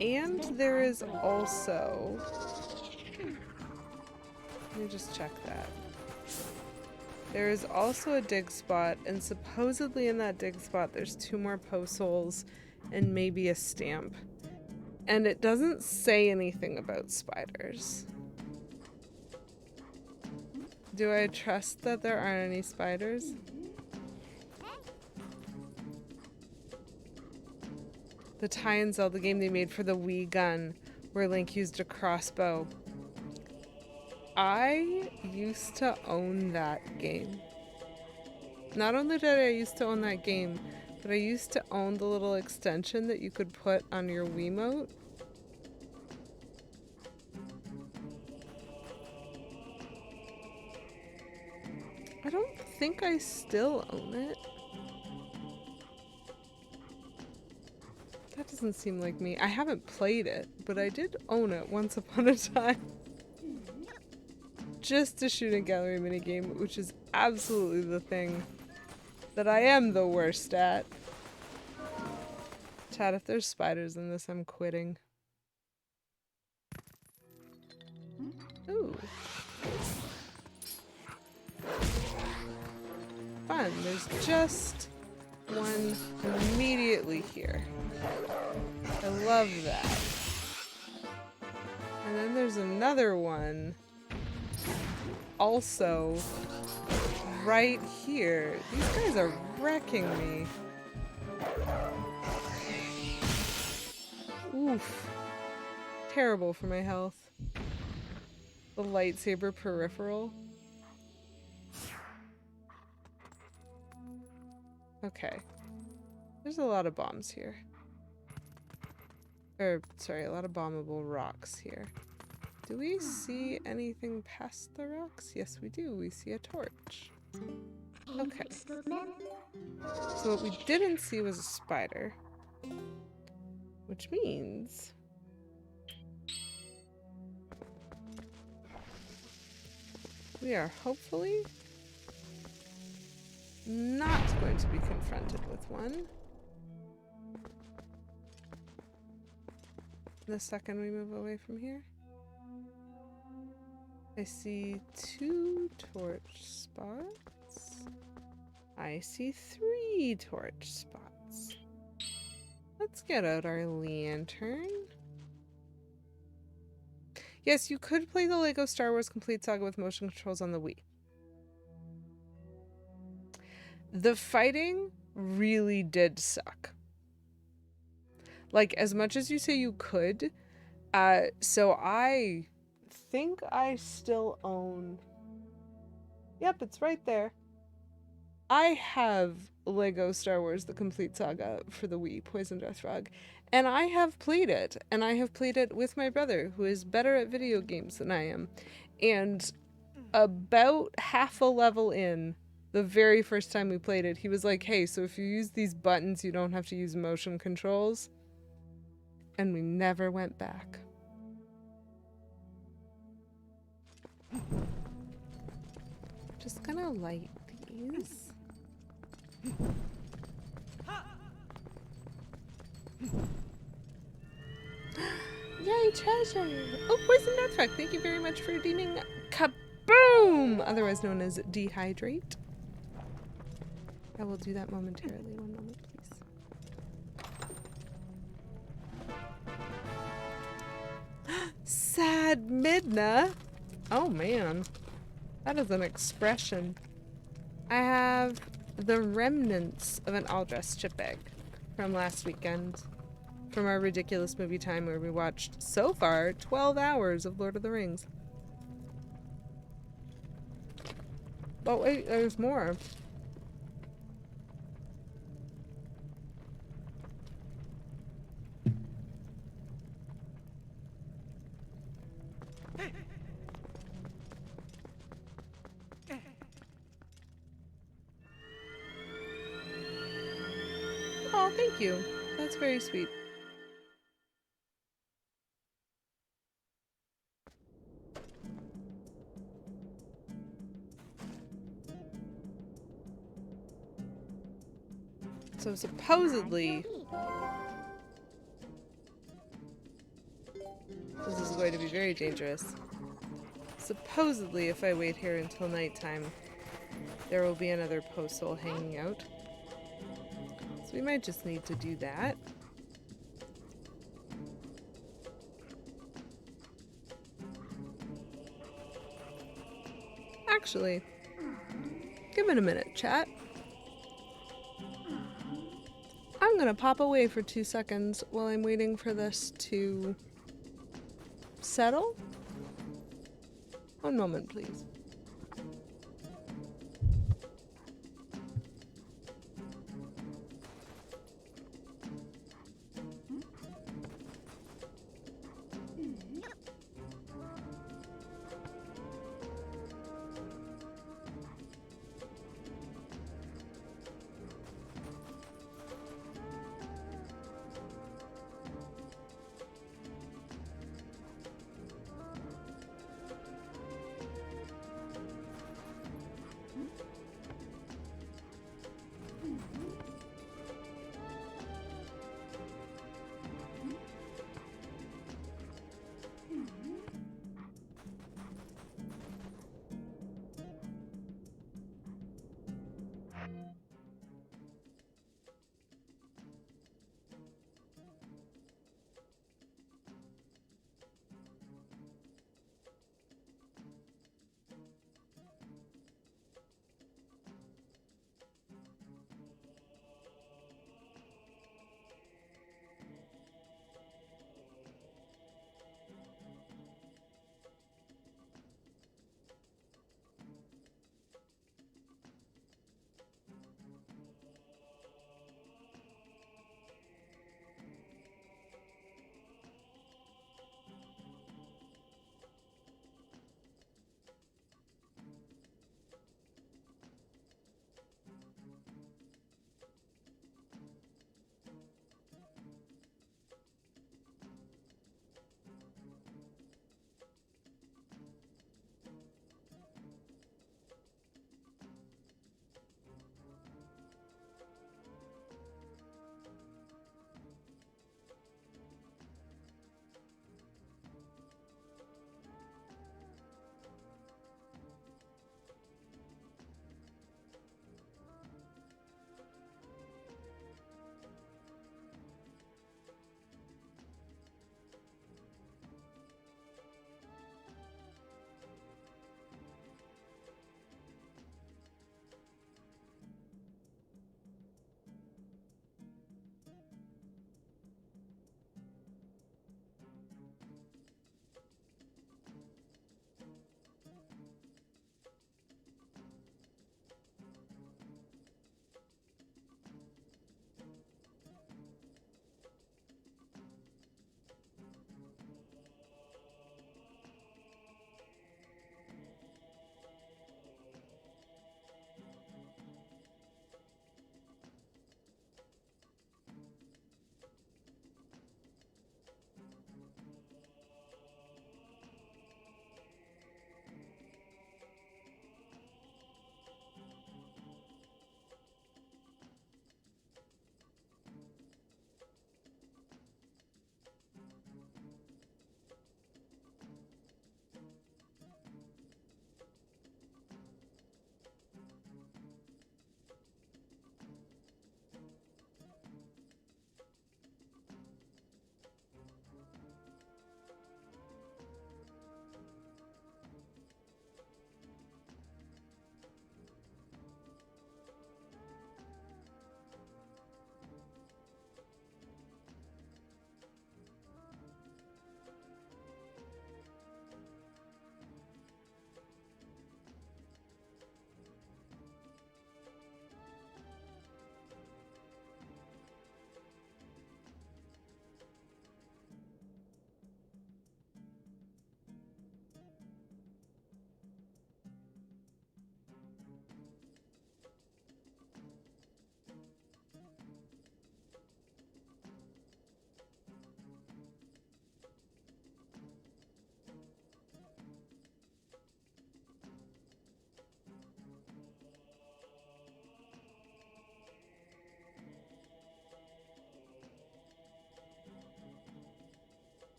And there is also... Let me just check that. There is also a dig spot, and supposedly in that dig spot there's 2 more postals and maybe a stamp. And it doesn't say anything about spiders. Do I trust that there aren't any spiders? The tie-in Zelda game they made for the Wii gun, where Link used a crossbow. I used to own that game. Not only did I used to own that game, but I used to own the little extension that you could put on your Wiimote. I don't think I still own it. That doesn't seem like me. I haven't played it, but I did own it once upon a time. Just a shooting gallery minigame, which is absolutely the thing that I am the worst at. Chat, if there's spiders in this, I'm quitting. Ooh. Fun. There's just one immediately here. I love that. And then there's another one also right here. These guys are wrecking me. Oof. Terrible for my health. The lightsaber peripheral. Okay. There's a lot of bombs here. Sorry, a lot of bombable rocks here. Do we see anything past the rocks? Yes, we do. We see a torch. Okay. So what we didn't see was a spider. Which means... we are hopefully not going to be confronted with one. The second we move away from here. I see 2 torch spots. I see 3 torch spots. Let's get out our lantern. Yes, you could play the LEGO Star Wars Complete Saga with motion controls on the Wii. The fighting really did suck. Like, as much as you say you could, so I think I still own... Yep, it's right there. I have LEGO Star Wars The Complete Saga for the Wii, Poison Death Frog, and I have played it, and I have played it with my brother, who is better at video games than I am, and about half a level in, the very first time we played it, he was like, hey, so if you use these buttons, you don't have to use motion controls, and we never went back. Just gonna light these. Yay, treasure! Oh, Poison Death Frog, thank you very much for redeeming Kaboom! Otherwise known as Dehydrate. I will do that momentarily. One moment, please. Sad Midna! Oh man, that is an expression. I have the remnants of an all-dressed chip egg from last weekend. From our ridiculous movie time where we watched, so far, 12 hours of Lord of the Rings. Oh wait, there's more. Oh, thank you. That's very sweet. So supposedly, this is going to be very dangerous. Supposedly, if I wait here until nighttime, there will be another post soul hanging out. So we might just need to do that. Actually, give it a minute, chat. I'm gonna pop away for 2 seconds while I'm waiting for this to settle. One moment, please.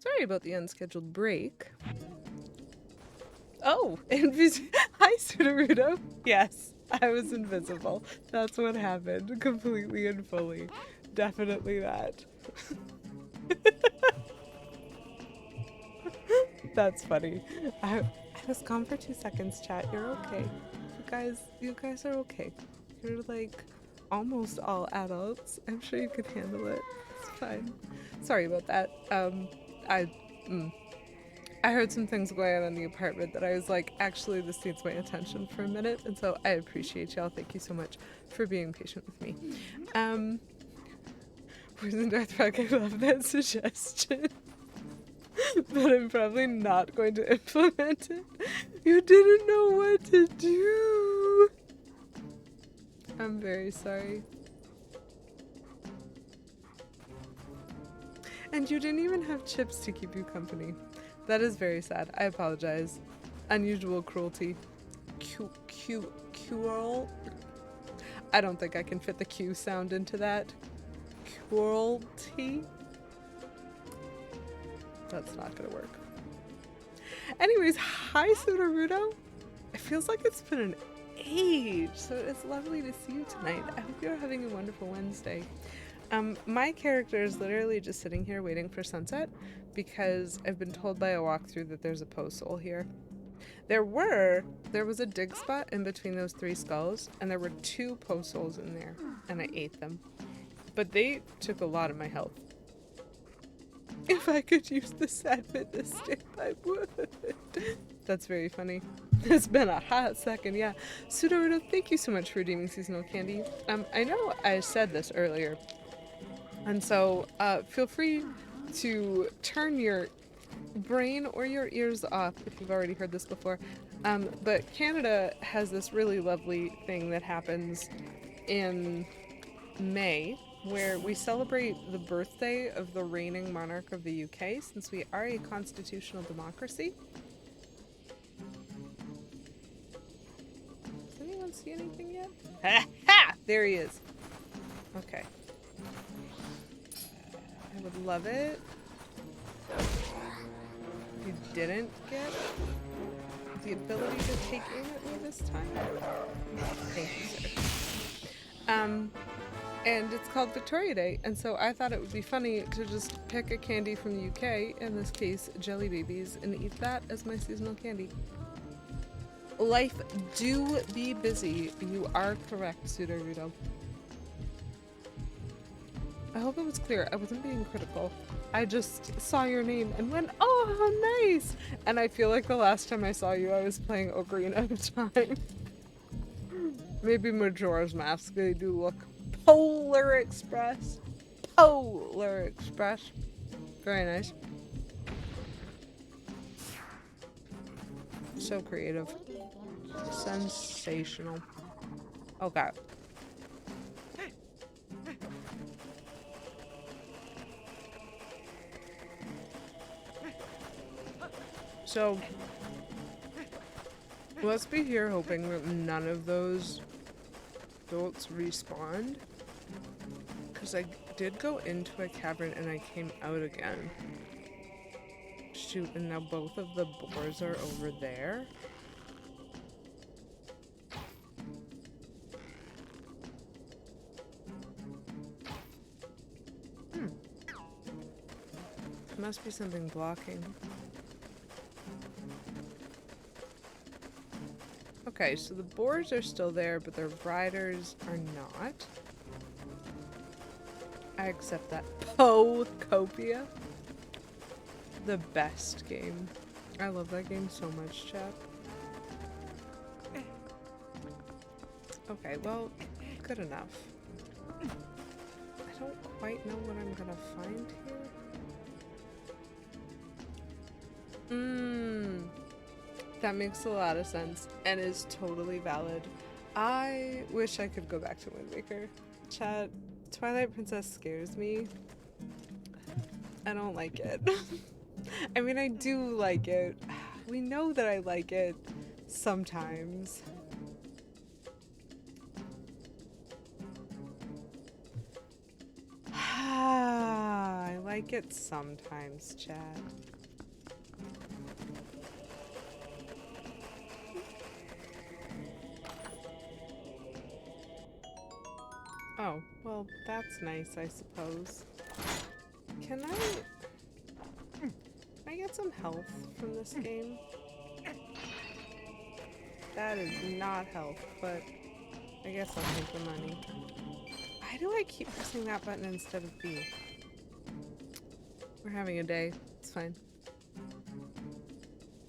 Sorry about the unscheduled break. Oh, hi, Gerudo. Yes, I was invisible. That's what happened, completely and fully. Definitely that. That's funny. I was gone for 2 seconds, chat. You're okay. You guys are okay. You're like almost all adults. I'm sure you could handle it. It's fine. Sorry about that. I I heard some things going on in the apartment that I was like, actually, this needs my attention for a minute, and so I appreciate y'all. Thank you so much for being patient with me. Poison Darth Rock, I love that suggestion. But I'm probably not going to implement it. You didn't know what to do. I'm very sorry. And you didn't even have chips to keep you company. That is very sad. I apologize. Unusual cruelty. Cruel. I don't think I can fit the Q sound into that. Cruelty. That's not gonna work. Anyways, hi Gerudo. It feels like it's been an age, so it's lovely to see you tonight. I hope you're having a wonderful Wednesday. My character is literally just sitting here waiting for sunset because I've been told by a walkthrough that there's a post soul here. There was a dig spot in between those 3 skulls, and there were 2 post souls in there, and I ate them. But they took a lot of my health. If I could use the sad fitness stick, I would. That's very funny. It's been a hot second, yeah. Gerudo, thank you so much for redeeming seasonal candy. I know I said this earlier, and so feel free to turn your brain or your ears off if you've already heard this before. But Canada has this really lovely thing that happens in May, where we celebrate the birthday of the reigning monarch of the UK, since we are a constitutional democracy. Does anyone see anything yet? Ha ha! There he is. Okay. I would love it if you didn't get the ability to take aim at me this time. Thank you, sir. And it's called Victoria Day, and so I thought it would be funny to just pick a candy from the UK, in this case, Jelly Babies, and eat that as my seasonal candy. Life do be busy. You are correct, Gerudo. I hope it was clear. I wasn't being critical. I just saw your name and went, oh, how nice! And I feel like the last time I saw you, I was playing Ocarina of Time. Maybe Majora's Mask. They do look Polar Express. Polar Express. Very nice. So creative. Sensational. Okay. So, let's be here hoping that none of those adults respawned. Because I did go into a cavern and I came out again. Shoot, and now both of the boars are over there. Must be something blocking. Okay, so the boars are still there, but their riders are not. I accept that. Pocopia. The best game. I love that game so much, chat. Okay, well, good enough. I don't quite know what I'm gonna find here. That makes a lot of sense and is totally valid. I wish I could go back to Wind Waker. Chat, Twilight Princess scares me. I don't like it. I mean, I do like it. We know that I like it sometimes. I like it sometimes, Chad. Oh, well, that's nice, I suppose. Can I get some health from this game? That is not health, but I guess I'll take the money. Why do I keep pressing that button instead of B? We're having a day. It's fine.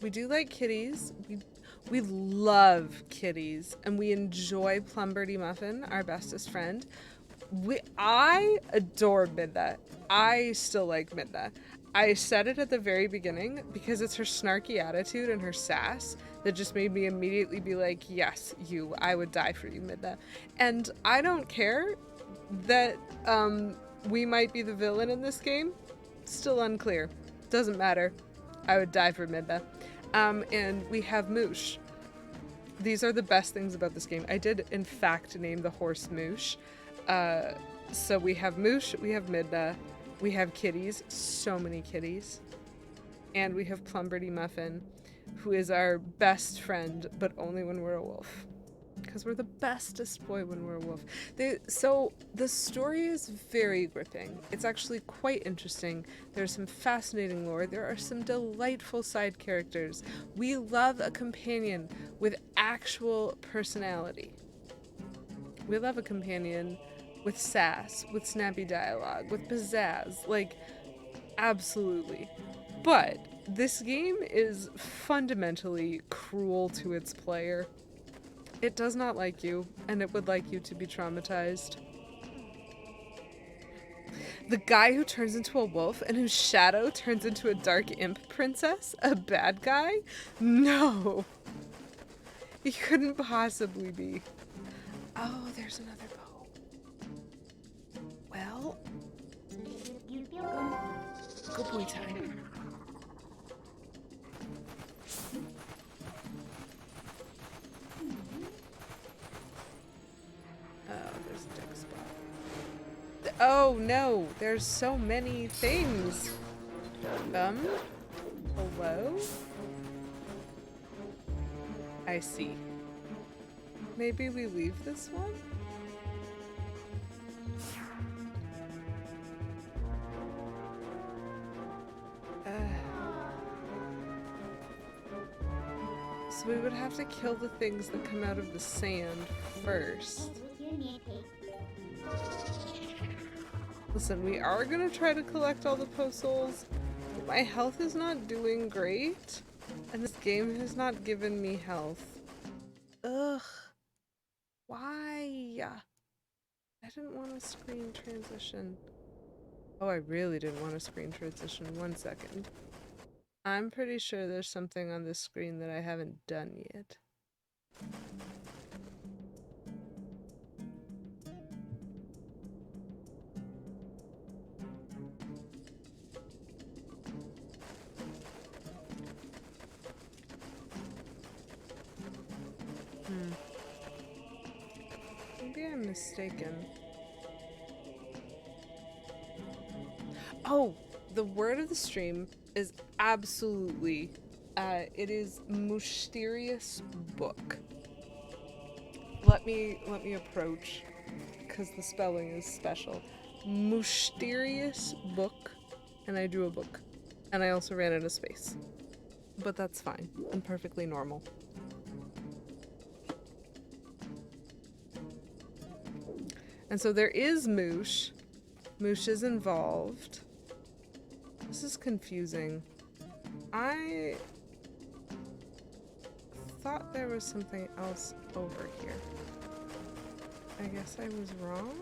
We do like kitties. We love kitties, and we enjoy Plum Birdie Muffin, our bestest friend. I adore Midna. I still like Midna. I said it at the very beginning because it's her snarky attitude and her sass that just made me immediately be like, yes, you, I would die for you, Midna. And I don't care that we might be the villain in this game. Still unclear. Doesn't matter. I would die for Midna. And we have Moosh. These are the best things about this game. I did, in fact, name the horse Moosh. So we have Moosh, we have Midna, we have kitties, so many kitties. And we have Plum Birdie Muffin, who is our best friend, but only when we're a wolf. Because we're the bestest boy when we're a wolf. So the story is very gripping. It's actually quite interesting. There's some fascinating lore. There are some delightful side characters. We love a companion with actual personality. We love a companion with sass, with snappy dialogue, with pizzazz. Like, absolutely. But this game is fundamentally cruel to its player. It does not like you, and it would like you to be traumatized. The guy who turns into a wolf and whose shadow turns into a dark imp princess? A bad guy? No. He couldn't possibly be. Oh, there's another bow. Well, good boy time. Oh, there's a deck spot. Oh no, there's so many things. Hello? I see. Maybe we leave this one? So we would have to kill the things that come out of the sand first. Listen, we are gonna try to collect all the postals. My health is not doing great, and this game has not given me health. Ugh. Why? I didn't want to screen transition. Oh, I really didn't want to screen transition. 1 second. I'm pretty sure there's something on this screen that I haven't done yet. Maybe I'm mistaken. Oh, the word of the stream is absolutely, it is mysterious book. Let me approach, because the spelling is special. Mysterious book, and I drew a book. And I also ran out of space. But that's fine, and perfectly normal. And so there is Moosh. Moosh is involved. This is confusing. I thought there was something else over here. I guess I was wrong?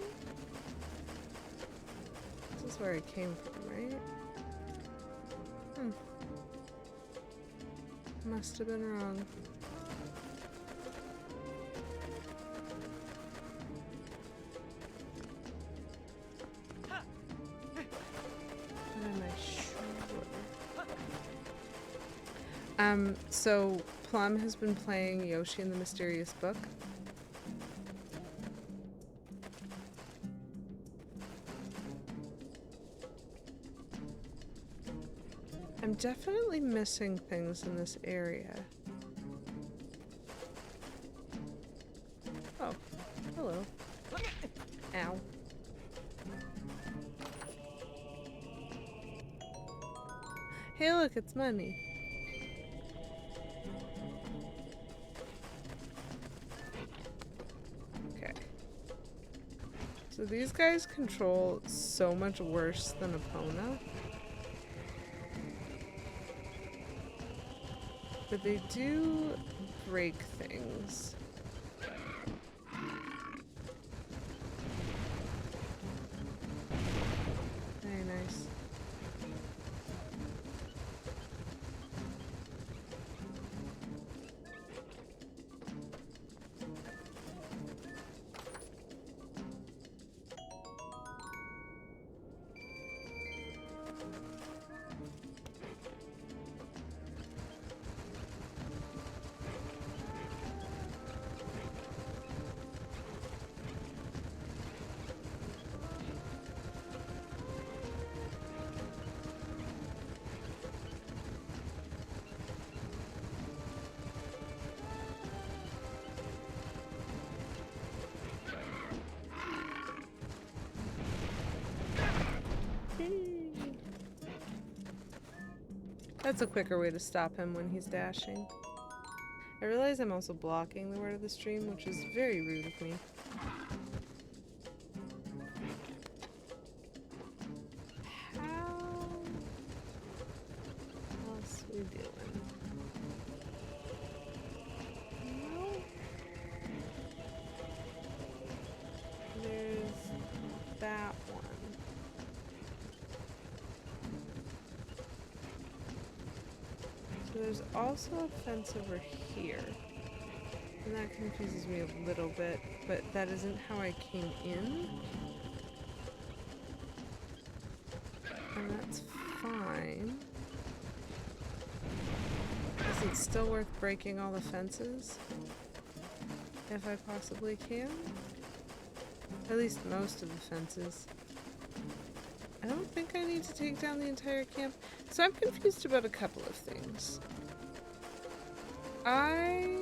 This is where I came from, right? Must have been wrong. So Plum has been playing Yoshi in the Mysterious Book. I'm definitely missing things in this area. Oh, hello. Ow. Hey, look, it's money. Okay. So these guys control so much worse than Epona. But they do break things. Very nice. That's a quicker way to stop him when he's dashing. I realize I'm also blocking the word of the stream, which is very rude of me. How else we doing? No. There's that one. So there's also a fence over here. And that confuses me a little bit, but that isn't how I came in. And that's fine. Is it still worth breaking all the fences? If I possibly can? At least most of the fences. I don't think I need to take down the entire camp. So I'm confused about a couple of things. I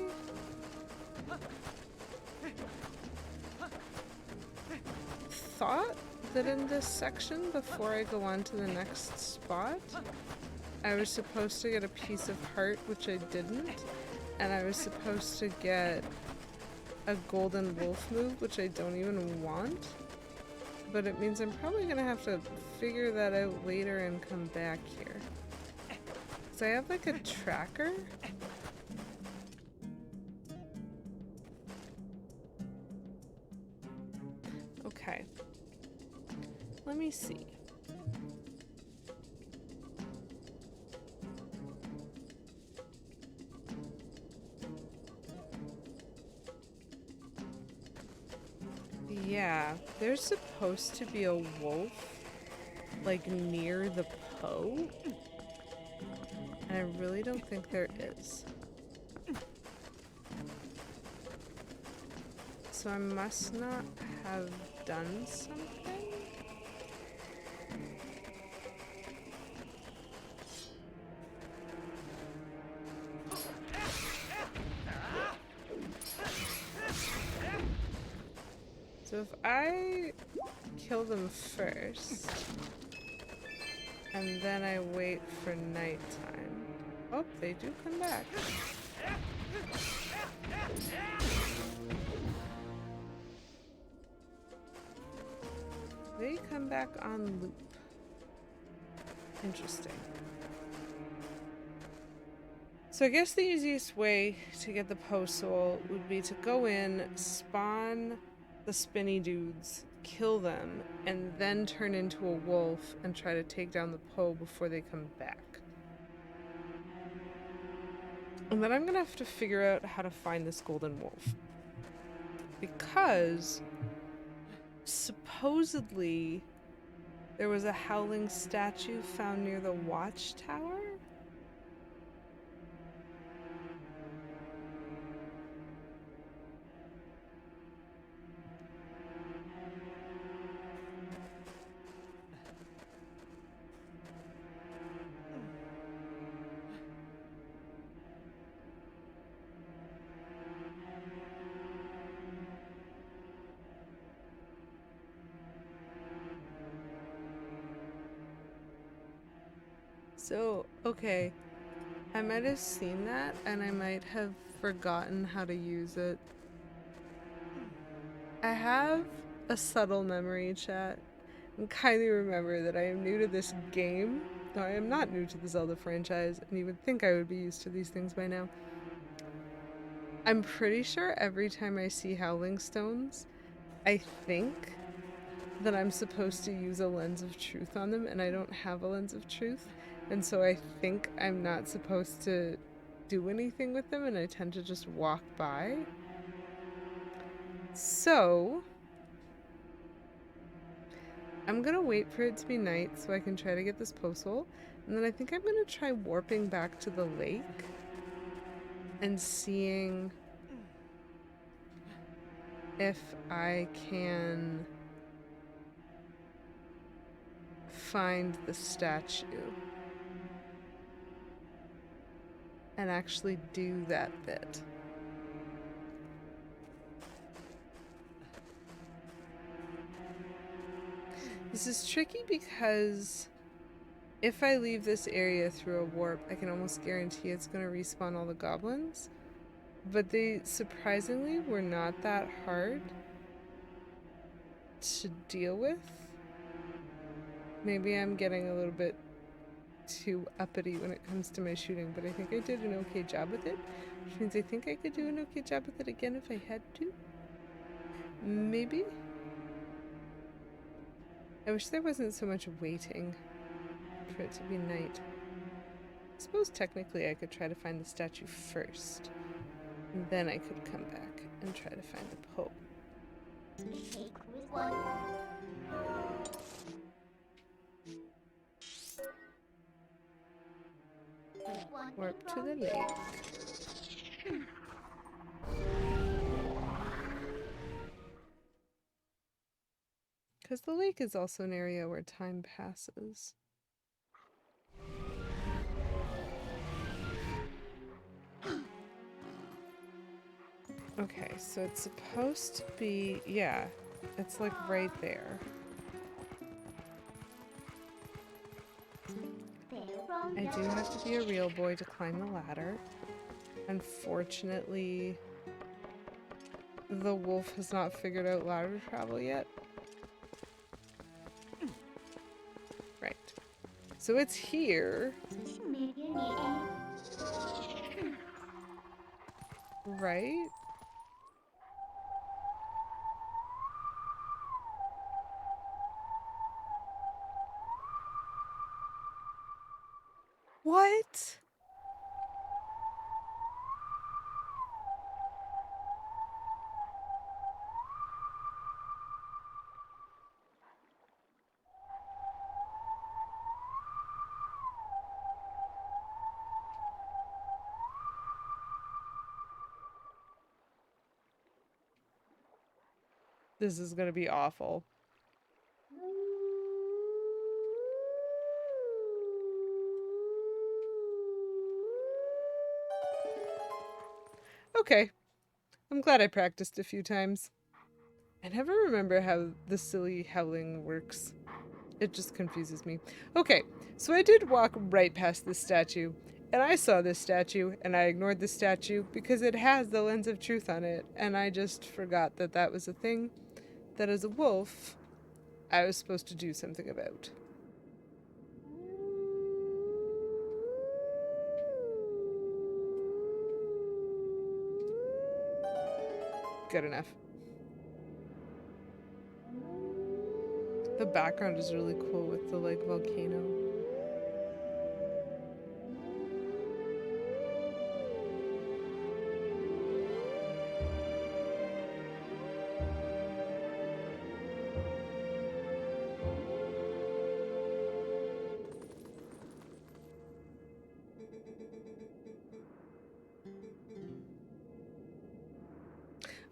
thought that in this section, before I go on to the next spot, I was supposed to get a piece of heart, which I didn't, and I was supposed to get a golden wolf move, which I don't even want. But it means I'm probably gonna have to figure that out later and come back here. So I have like a tracker. Okay. Let me see. Yeah, there's supposed to be a wolf, like, near the Poe, and I really don't think there is. So I must not have done something? So if I kill them first, and then I wait for nighttime. Oh, they do come back. They come back on loop. Interesting. So I guess the easiest way to get the post soul would be to go in, spawn the spinny dudes, kill them, and then turn into a wolf and try to take down the Poe before they come back. And then I'm gonna have to figure out how to find this golden wolf. Because supposedly there was a howling statue found near the watchtower? So, okay. I might have seen that and I might have forgotten how to use it. I have a subtle memory, chat, and kindly remember that I am new to this game. No, I am not new to the Zelda franchise, and you would think I would be used to these things by now. I'm pretty sure every time I see Howling Stones, I think that I'm supposed to use a lens of truth on them, and I don't have a lens of truth, and so I think I'm not supposed to do anything with them, and I tend to just walk by. So, I'm gonna wait for it to be night so I can try to get this posthole, and then I think I'm gonna try warping back to the lake and seeing if I can find the statue and actually do that bit. This is tricky because if I leave this area through a warp, I can almost guarantee it's going to respawn all the goblins. But they surprisingly were not that hard to deal with. Maybe I'm getting a little bit too uppity when it comes to my shooting, but I think I did an okay job with it. Which means I think I could do an okay job with it again if I had to. Maybe? I wish there wasn't so much waiting for it to be night. I suppose technically I could try to find the statue first. And then I could come back and try to find the Pope. Warp to the lake. Because the lake is also an area where time passes. Okay, so it's supposed to be, yeah, it's like right there. I do have to be a real boy to climb the ladder. Unfortunately, the wolf has not figured out ladder travel yet. Right. So it's here. Right? What? This is gonna be awful. Okay. I'm glad I practiced a few times. I never remember how the silly howling works. It just confuses me. Okay, so I did walk right past this statue, and I saw this statue, and I ignored the statue because it has the lens of truth on it, and I just forgot that that was a thing that as a wolf, I was supposed to do something about. Good enough. The background is really cool with the, like, volcano.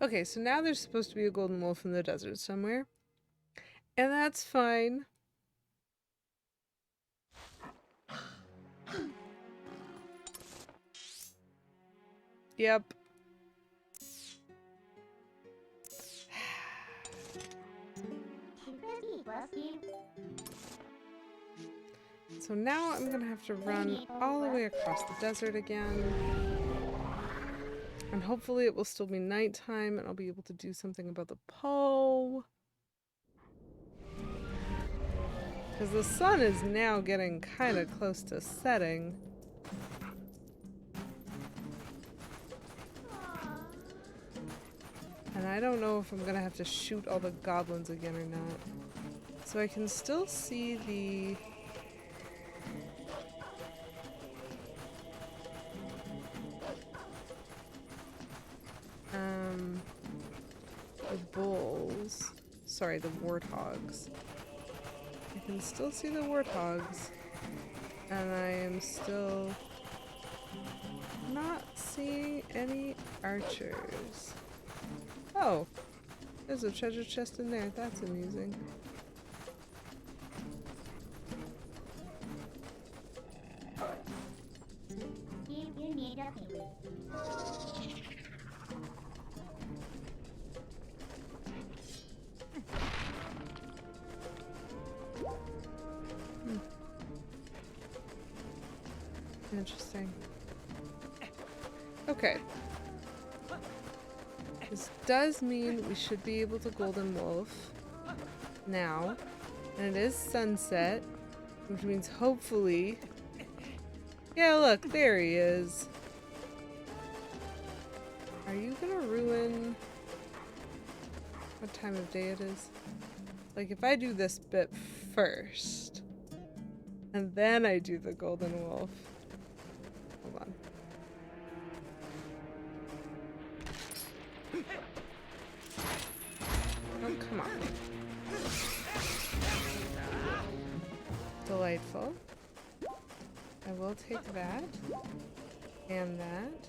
Okay, so now there's supposed to be a golden wolf in the desert somewhere. And that's fine. Yep. So now I'm gonna have to run all the way across the desert again. And hopefully it will still be nighttime and I'll be able to do something about the Poe. Because the sun is now getting kind of close to setting. And I don't know if I'm gonna have to shoot all the goblins again or not. So I can still see the bulls. Sorry, the warthogs. I can still see the warthogs. And I am still not seeing any archers. Oh, there's a treasure chest in there. That's amusing. You need a favor. Interesting. Okay. This does mean we should be able to Golden Wolf now. And it is sunset, which means hopefully... Yeah, look, there he is. Are you gonna ruin what time of day it is? Like, if I do this bit first, and then I do the Golden Wolf. Hold on. Oh, come on. Delightful. I will take that. And that.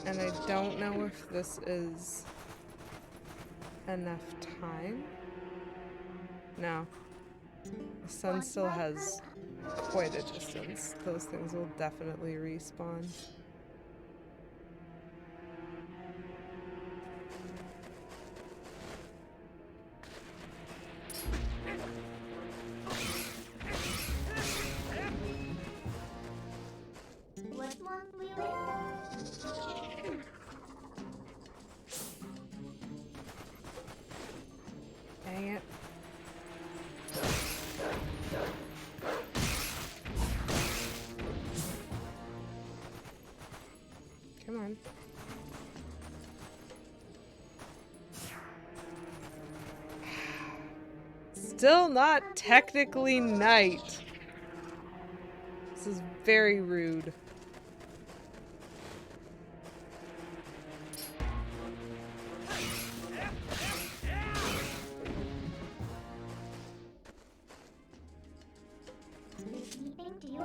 And I don't know if this is enough time. No. The sun still has quite a distance. Those things will definitely respawn. What's wrong, Lily? Dang it. Come on. Still not technically night. This is very rude. Sleeping to you?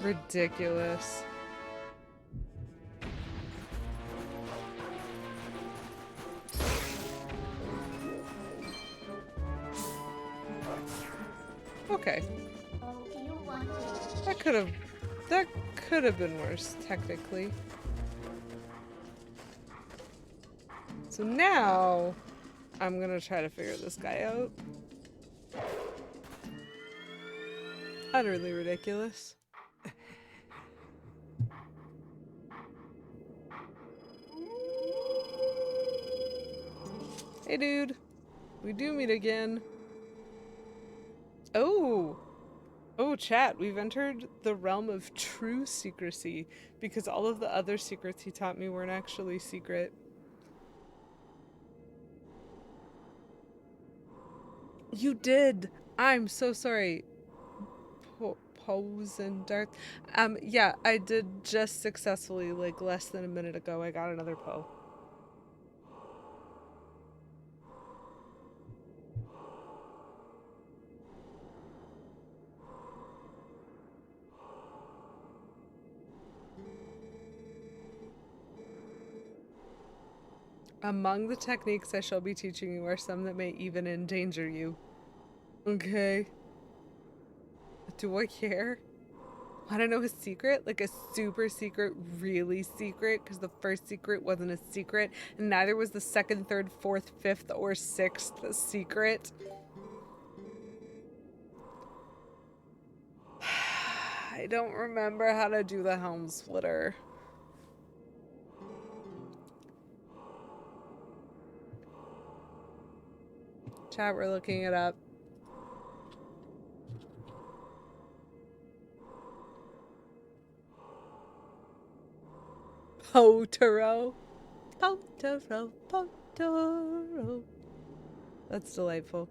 Ridiculous. Okay. Oh, do you want to? That could have been worse, technically. So now I'm gonna try to figure this guy out. Utterly ridiculous. Hey dude, we do meet again. Oh! Oh, chat, we've entered the realm of true secrecy because all of the other secrets he taught me weren't actually secret. You did! I'm so sorry. Pose and darts. Yeah, I did just successfully, like, less than a minute ago. I got another Poe. Among the techniques I shall be teaching you are some that may even endanger you. Okay. Do I care? Want to know a secret? Like a super secret, really secret? Because the first secret wasn't a secret, and neither was the second, third, fourth, fifth, or sixth secret. I don't remember how to do the helm splitter. Chat, we're looking it up. Potoro. Potoro. Potoro. That's delightful.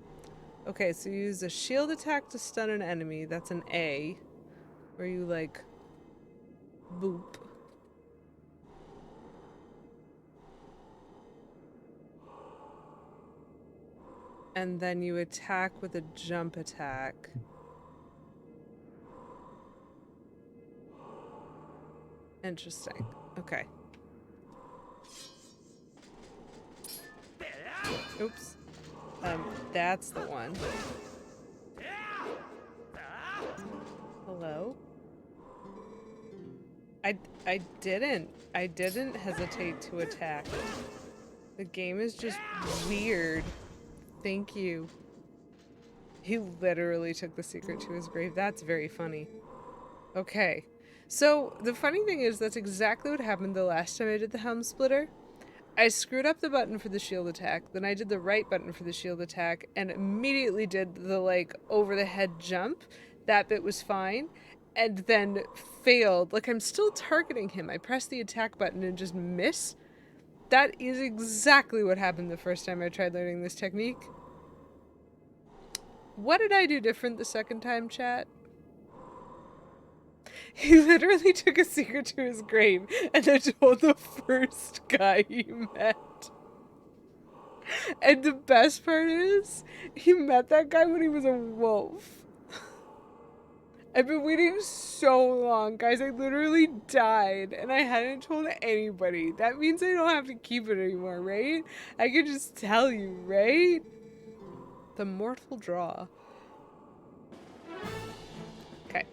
Okay, so you use a shield attack to stun an enemy. That's an A. Where you, like, boop. And then you attack with a jump attack. Interesting. Okay. Oops. That's the one. Hello? I didn't hesitate to attack. The game is just weird. Thank you. He literally took the secret to his grave. That's very funny. Okay. So, the funny thing is that's exactly what happened the last time I did the helm splitter. I screwed up the button for the shield attack, then I did the right button for the shield attack, and immediately did the, like, over-the-head jump. That bit was fine. And then failed. Like, I'm still targeting him. I press the attack button and just miss. That is exactly what happened the first time I tried learning this technique. What did I do different the second time, chat? He literally took a secret to his grave and then told the first guy he met. And the best part is, he met that guy when he was a wolf. I've been waiting so long, guys. I literally died and I hadn't told anybody. That means I don't have to keep it anymore, right? I can just tell you, right? The mortal draw. Okay.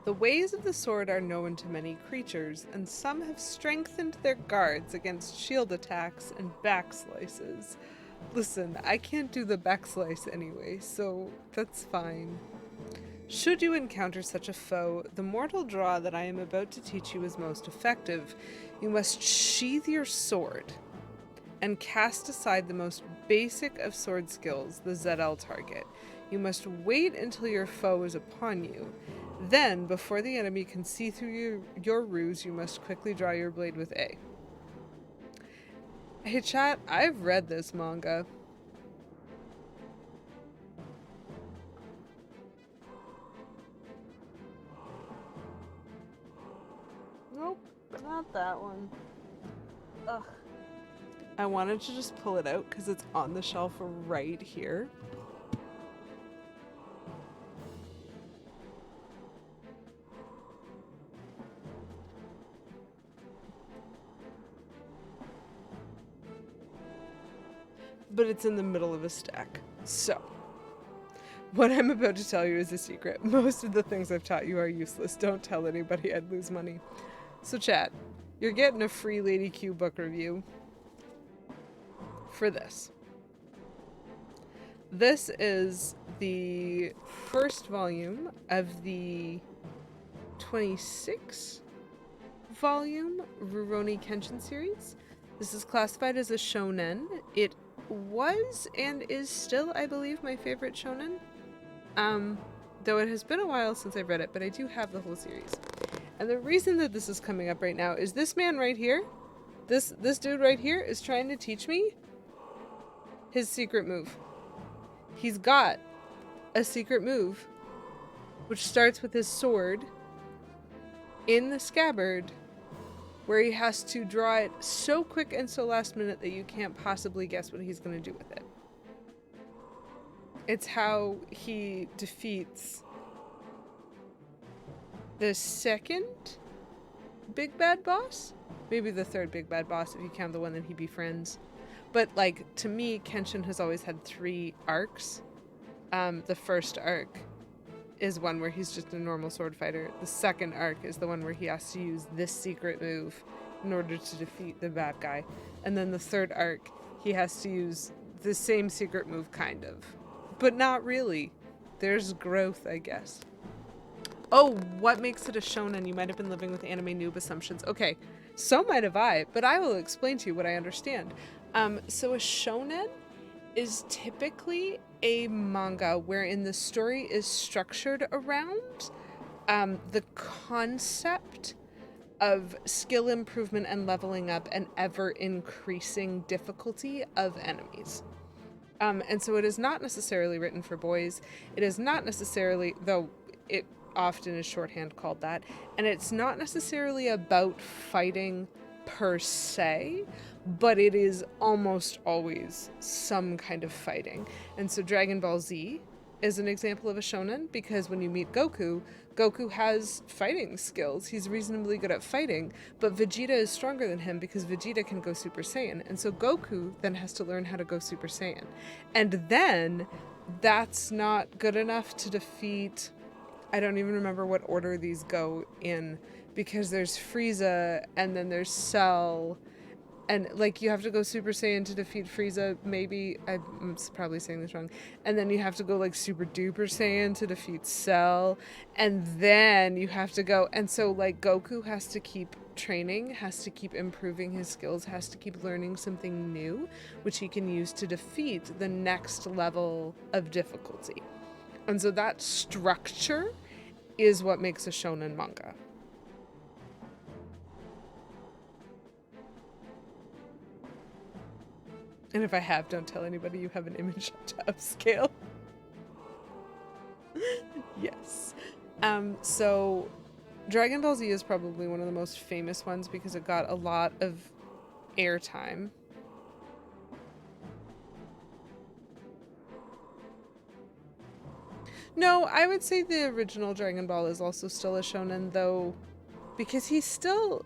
The ways of the sword are known to many creatures, and some have strengthened their guards against shield attacks and back slices. Listen, I can't do the back slice anyway, so that's fine. Should you encounter such a foe, the mortal draw that I am about to teach you is most effective. You must sheath your sword and cast aside the most basic of sword skills, the ZL target. You must wait until your foe is upon you. Then, before the enemy can see through your ruse, you must quickly draw your blade with A. Hey chat, I've read this manga. Nope, not that one. Ugh. I wanted to just pull it out because it's on the shelf right here. But it's in the middle of a stack. So, what I'm about to tell you is a secret. Most of the things I've taught you are useless. Don't tell anybody, I'd lose money. So chat, you're getting a free Lady Q book review for this. This is the first volume of the 26 volume Rurouni Kenshin series. This is classified as a shonen. It was and is still, I believe, my favorite shonen. Though it has been a while since I've read it, but I do have the whole series. And the reason that this is coming up right now is this man right here, this dude right here is trying to teach me his secret move. He's got a secret move which starts with his sword in the scabbard, where he has to draw it so quick and so last minute that you can't possibly guess what he's going to do with it. It's how he defeats the second big bad boss? Maybe the third big bad boss if you count the one that he befriends. But, like, to me, Kenshin has always had 3 arcs. The first arc is one where he's just a normal sword fighter. The second arc is the one where he has to use this secret move in order to defeat the bad guy. And then the third arc, he has to use the same secret move, kind of. But not really. There's growth, I guess. Oh, what makes it a shonen? You might have been living with anime noob assumptions. Okay, so might have I, but I will explain to you what I understand. So a shonen is typically a manga wherein the story is structured around the concept of skill improvement and leveling up and ever increasing difficulty of enemies. And so it is not necessarily written for boys. It is not necessarily, though it often is shorthand called that, and it's not necessarily about fighting per se, but it is almost always some kind of fighting. And so Dragon Ball Z is an example of a shonen because when you meet Goku, Goku has fighting skills. He's reasonably good at fighting, but Vegeta is stronger than him because Vegeta can go Super Saiyan. And so Goku then has to learn how to go Super Saiyan. And then that's not good enough to defeat, I don't even remember what order these go in, because there's Frieza and then there's Cell, and like you have to go Super Saiyan to defeat Frieza, maybe, I'm probably saying this wrong, and then you have to go like Super Duper Saiyan to defeat Cell, and then you have to go, and so like Goku has to keep training, has to keep improving his skills, has to keep learning something new, which he can use to defeat the next level of difficulty. And so that structure is what makes a shonen manga. And if I have, don't tell anybody you have an image to upscale. Yes. So Dragon Ball Z is probably one of the most famous ones because it got a lot of airtime. No, I would say the original Dragon Ball is also still a shonen, though, because he still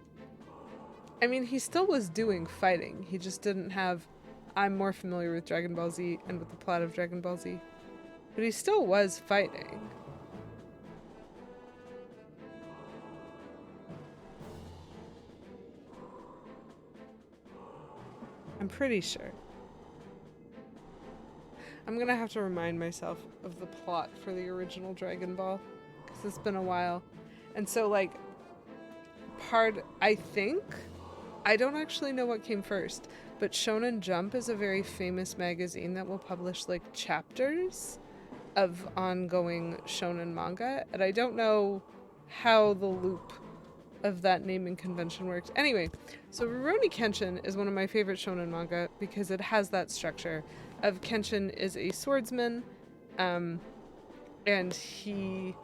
was doing fighting. He just didn't have, I'm more familiar with Dragon Ball Z and with the plot of Dragon Ball Z, but he still was fighting. I'm pretty sure. I'm gonna have to remind myself of the plot for the original Dragon Ball, because it's been a while. And so, like, I don't actually know what came first, but Shonen Jump is a very famous magazine that will publish, like, chapters of ongoing shonen manga, and I don't know how the loop of that naming convention works. Anyway, so Rurouni Kenshin is one of my favorite shonen manga because it has that structure of Kenshin is a swordsman, and he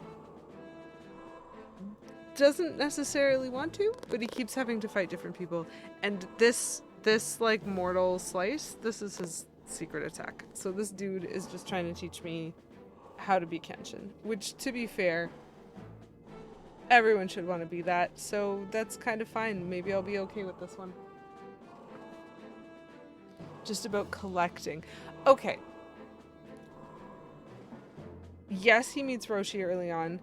doesn't necessarily want to, but he keeps having to fight different people. And this like mortal slice, this is his secret attack. So this dude is just trying to teach me how to be Kenshin, which, to be fair, everyone should want to be that, so that's kind of fine. Maybe I'll be okay with this one. Just about collecting. Okay. Yes, he meets Roshi early on.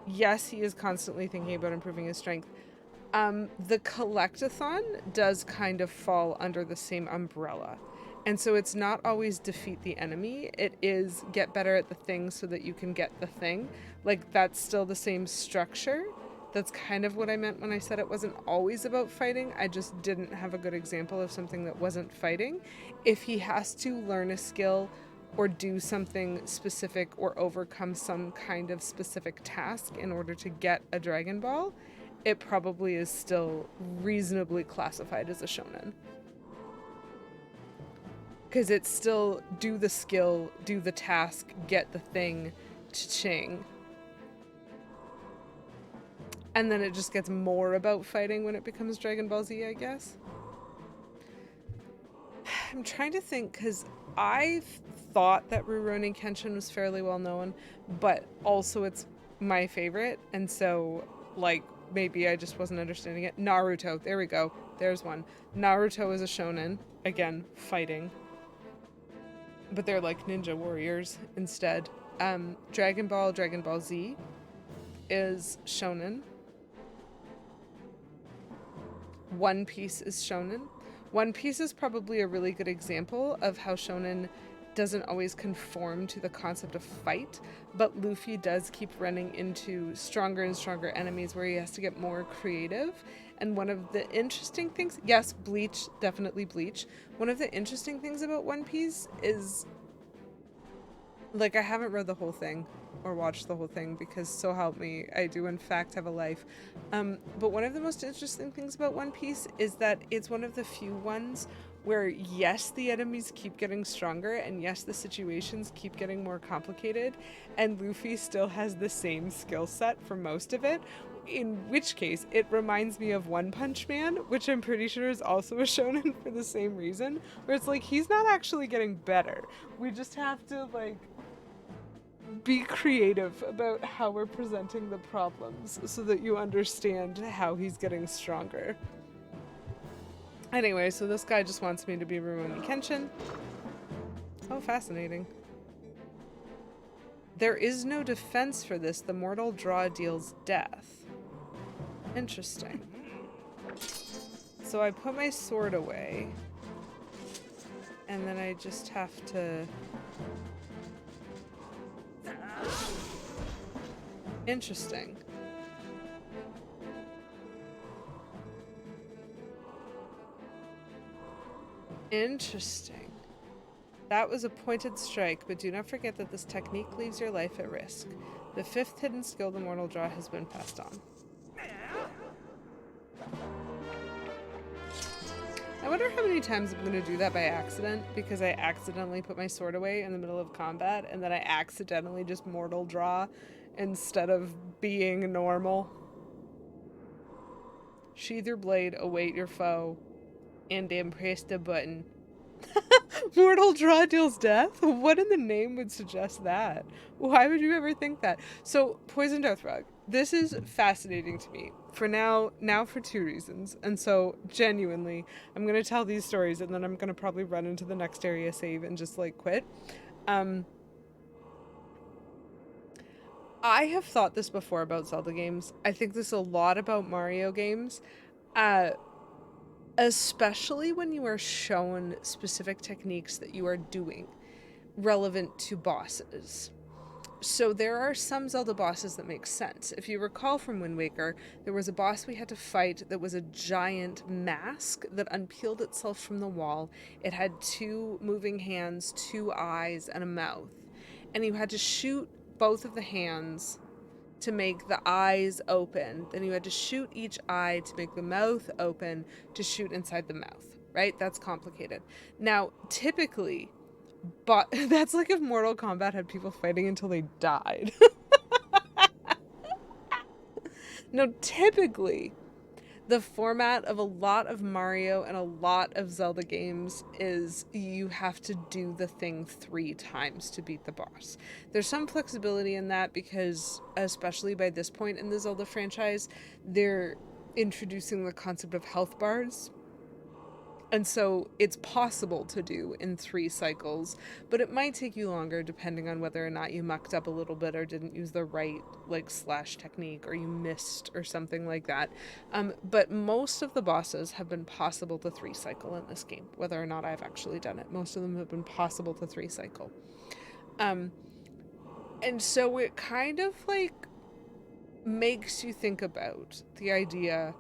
Yes, he is constantly thinking about improving his strength. The collectathon does kind of fall under the same umbrella. And so it's not always defeat the enemy. It is get better at the thing so that you can get the thing. Like, that's still the same structure. That's kind of what I meant when I said it wasn't always about fighting. I just didn't have a good example of something that wasn't fighting. If he has to learn a skill or do something specific or overcome some kind of specific task in order to get a Dragon Ball, it probably is still reasonably classified as a shonen. Because it's still do the skill, do the task, get the thing, cha-ching. And then it just gets more about fighting when it becomes Dragon Ball Z, I guess. I'm trying to think, because I thought that Rurouni Kenshin was fairly well known, but also it's my favorite, and so like, maybe I just wasn't understanding it. Naruto. There we go. There's one. Naruto is a shonen. Again, fighting. But they're like ninja warriors instead. Dragon Ball, Dragon Ball Z is shonen. One Piece is shonen. One Piece is probably a really good example of how shonen doesn't always conform to the concept of fight, but Luffy does keep running into stronger and stronger enemies where he has to get more creative. And one of the interesting things, yes, Bleach, definitely Bleach. One of the interesting things about One Piece is, like, I haven't read the whole thing or watched the whole thing because, so help me, I do in fact have a life. But one of the most interesting things about One Piece is that it's one of the few ones where, yes, the enemies keep getting stronger, and yes, the situations keep getting more complicated, and Luffy still has the same skill set for most of it, in which case it reminds me of One Punch Man, which I'm pretty sure is also a shonen for the same reason, where it's like, he's not actually getting better. We just have to, like, be creative about how we're presenting the problems so that you understand how he's getting stronger. Anyway, so this guy just wants me to be Rurouni Kenshin. Oh, fascinating. There is no defense for this. The mortal draw deals death. Interesting. So I put my sword away. And then I just have to... Interesting. Interesting. That was a pointed strike, but do not forget that this technique leaves your life at risk. The fifth hidden skill, the mortal draw, has been passed on. I wonder how many times I'm going to do that by accident, because I accidentally put my sword away in the middle of combat, and then I accidentally just mortal draw instead of being normal. Sheathe your blade, await your foe, and then press the button. Mortal draw deals death? What in the name would suggest that? Why would you ever think that? So, Poison Death Rug. This is fascinating to me. For now for two reasons. And so, genuinely, I'm going to tell these stories and then I'm going to probably run into the next area save and just, like, quit. I have thought this before about Zelda games. I think this a lot about Mario games. Especially when you are shown specific techniques that you are doing relevant to bosses. So there are some Zelda bosses that make sense. If you recall from Wind Waker, there was a boss we had to fight that was a giant mask that unpeeled itself from the wall. It had two moving hands, two eyes, and a mouth. And you had to shoot both of the hands to make the eyes open. Then you had to shoot each eye to make the mouth open to shoot inside the mouth, right? That's complicated. Now, typically, but that's like if Mortal Kombat had people fighting until they died. No, typically, the format of a lot of Mario and a lot of Zelda games is you have to do the thing 3 times to beat the boss. There's some flexibility in that because, especially by this point in the Zelda franchise, they're introducing the concept of health bars. And so it's possible to do in 3 cycles, but it might take you longer depending on whether or not you mucked up a little bit or didn't use the right, like, slash technique or you missed or something like that. But most of the bosses have been possible to 3 cycle in this game, whether or not I've actually done it. Most of them have been possible to 3 cycle. And so it kind of, like, makes you think about the idea,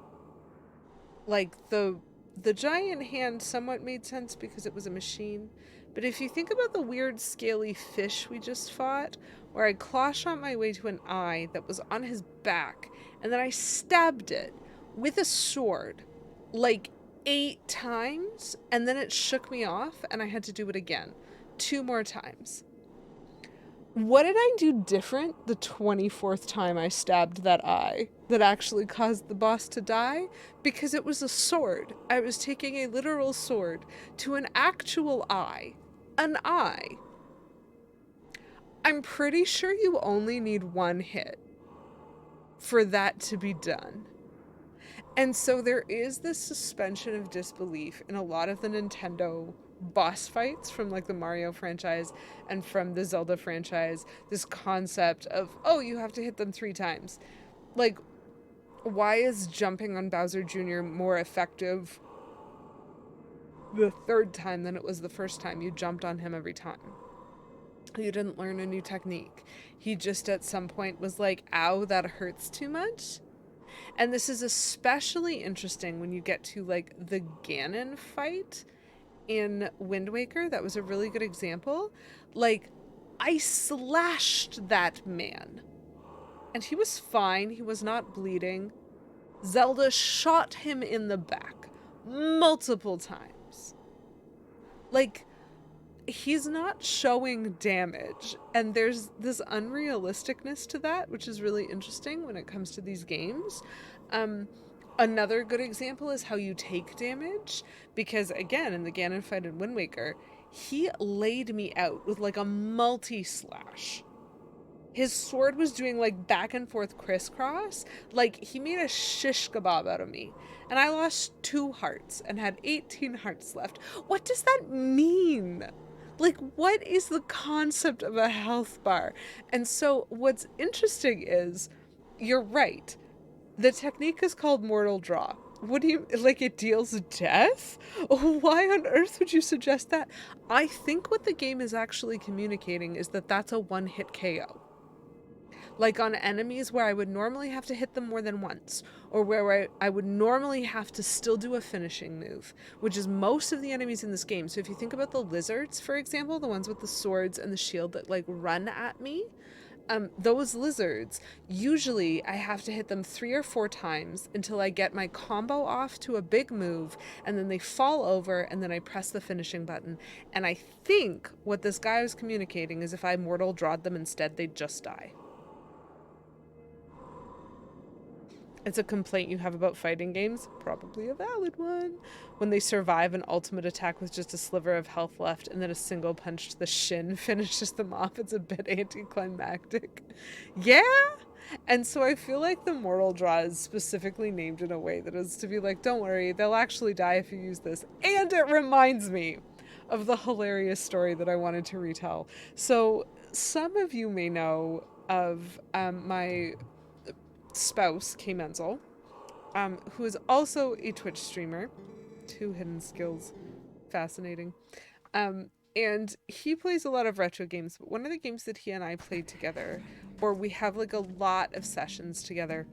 like, the giant hand somewhat made sense because it was a machine. But if you think about the weird scaly fish we just fought, where I claw shot my way to an eye that was on his back, and then I stabbed it with a sword like 8 times, and then it shook me off, and I had to do it again 2 more times. What did I do different the 24th time I stabbed that eye that actually caused the boss to die? Because it was a sword. I was taking a literal sword to an actual eye. An eye. I'm pretty sure you only need 1 hit. for that to be done. And so there is this suspension of disbelief in a lot of the Nintendo boss fights from like the Mario franchise and from the Zelda franchise. This concept of, oh, you have to hit them 3 times. Like, why is jumping on Bowser Jr. more effective the 3rd time than it was the first time? You jumped on him every time. You didn't learn a new technique. He just at some point was like, ow, that hurts too much. And this is especially interesting when you get to like the Ganon fight in Wind Waker. That was a really good example. Like, I slashed that man and he was fine. He was not bleeding. Zelda shot him in the back multiple times. Like, he's not showing damage, and there's this unrealisticness to that, which is really interesting when it comes to these games. Another good example is how you take damage, because again, in the Ganon fight in Wind Waker, he laid me out with like a multi-slash. His sword was doing like back and forth crisscross, like he made a shish kebab out of me. And I lost 2 hearts and had 18 hearts left. What does that mean? Like, what is the concept of a health bar? And so what's interesting is, you're right. The technique is called Mortal Draw. What do you, like, it deals death? Why on earth would you suggest that? I think what the game is actually communicating is that that's a one-hit KO. Like on enemies where I would normally have to hit them more than once, or where I would normally have to still do a finishing move, which is most of the enemies in this game. So if you think about the lizards, for example, the ones with the swords and the shield that like run at me, those lizards, usually I have to hit them 3 or 4 times until I get my combo off to a big move, and then they fall over, and then I press the finishing button. And I think what this guy was communicating is if I mortal drawed them instead, they'd just die. It's a complaint you have about fighting games, probably a valid one. When they survive an ultimate attack with just a sliver of health left and then a single punch to the shin finishes them off, it's a bit anticlimactic. Yeah? And so I feel like the mortal draw is specifically named in a way that is to be like, don't worry, they'll actually die if you use this. And it reminds me of the hilarious story that I wanted to retell. So some of you may know of my spouse, K Menzel, who is also a Twitch streamer. 2 hidden skills. Fascinating. And he plays a lot of retro games, but one of the games that he and I played together, or we have like a lot of sessions together,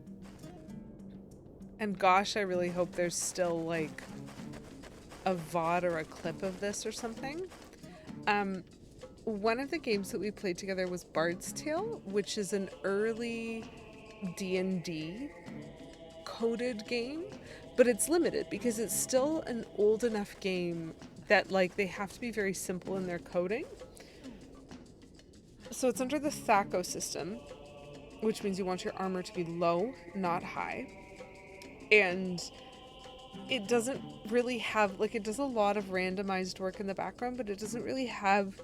and gosh, I really hope there's still like a VOD or a clip of this or something. One of the games that we played together was Bard's Tale, which is an early D&D coded game, but it's limited because it's still an old enough game that like they have to be very simple in their coding. So it's under the THACO system, which means you want your armor to be low, not high. And it doesn't really have, like, it does a lot of randomized work in the background, but it doesn't really have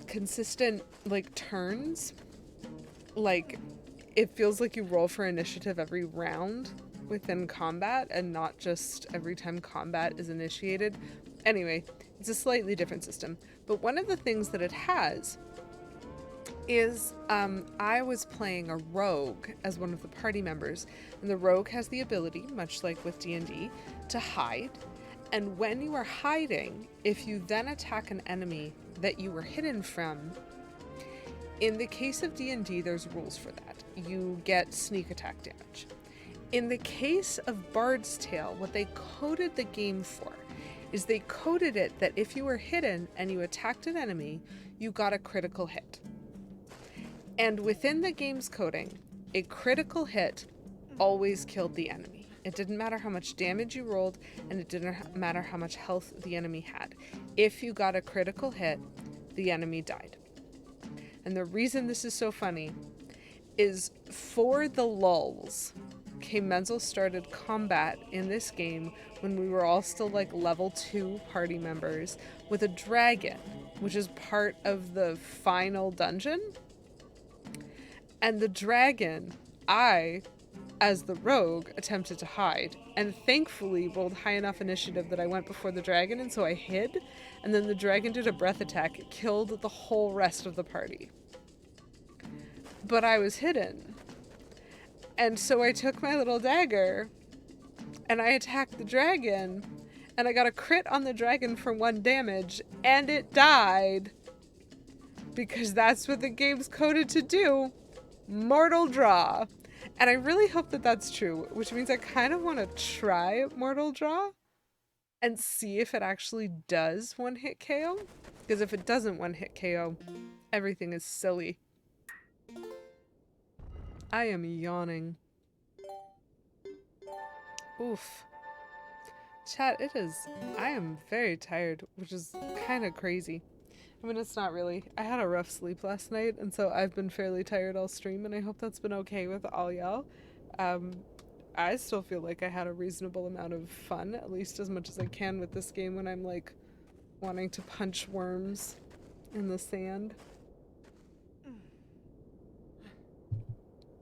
consistent like turns. Like, it feels like you roll for initiative every round within combat and not just every time combat is initiated. Anyway, it's a slightly different system. But one of the things that it has is I was playing a rogue as one of the party members, and the rogue has the ability, much like with D&D, to hide. And when you are hiding, if you then attack an enemy that you were hidden from, in the case of D&D, there's rules for that. You get sneak attack damage. In the case of Bard's Tale, what they coded the game for is they coded it that if you were hidden and you attacked an enemy, you got a critical hit. And within the game's coding, a critical hit always killed the enemy. It didn't matter how much damage you rolled, and it didn't matter how much health the enemy had. If you got a critical hit, the enemy died. And the reason this is so funny is for the lulz, K Menzel started combat in this game when we were all still like level 2 party members with a dragon, which is part of the final dungeon. And the dragon, I, as the rogue, attempted to hide. And thankfully rolled high enough initiative that I went before the dragon, and so I hid. And then the dragon did a breath attack. It killed the whole rest of the party. But I was hidden. And so I took my little dagger and I attacked the dragon. And I got a crit on the dragon for 1 damage. And it died. Because that's what the game's coded to do. Mortal draw. And I really hope that that's true, which means I kind of want to try Mortal Draw and see if it actually does one-hit KO. Because if it doesn't one-hit KO, everything is silly. I am yawning. Oof. Chat, I am very tired, which is kind of crazy. I mean, it's not really. I had a rough sleep last night, and so I've been fairly tired all stream, and I hope that's been okay with all y'all. I still feel like I had a reasonable amount of fun, at least as much as I can with this game when I'm, like, wanting to punch worms in the sand.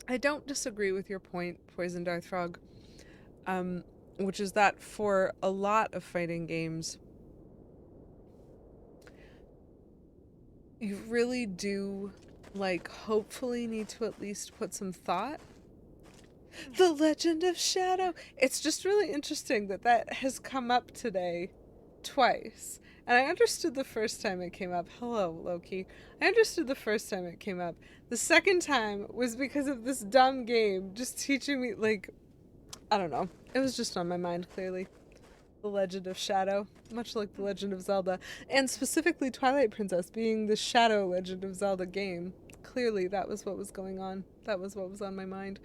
I don't disagree with your point, Poison Darth Frog, which is that for a lot of fighting games, you really do, like, hopefully need to at least put some thought. The Legend of Shadow! It's just really interesting that that has come up today twice. And I understood the first time it came up. Hello, Loki. I understood the first time it came up. The second time was because of this dumb game just teaching me, like, I don't know. It was just on my mind, clearly. The Legend of Shadow, much like The Legend of Zelda, and specifically Twilight Princess being the Shadow Legend of Zelda game. Clearly, that was what was going on. That was what was on my mind.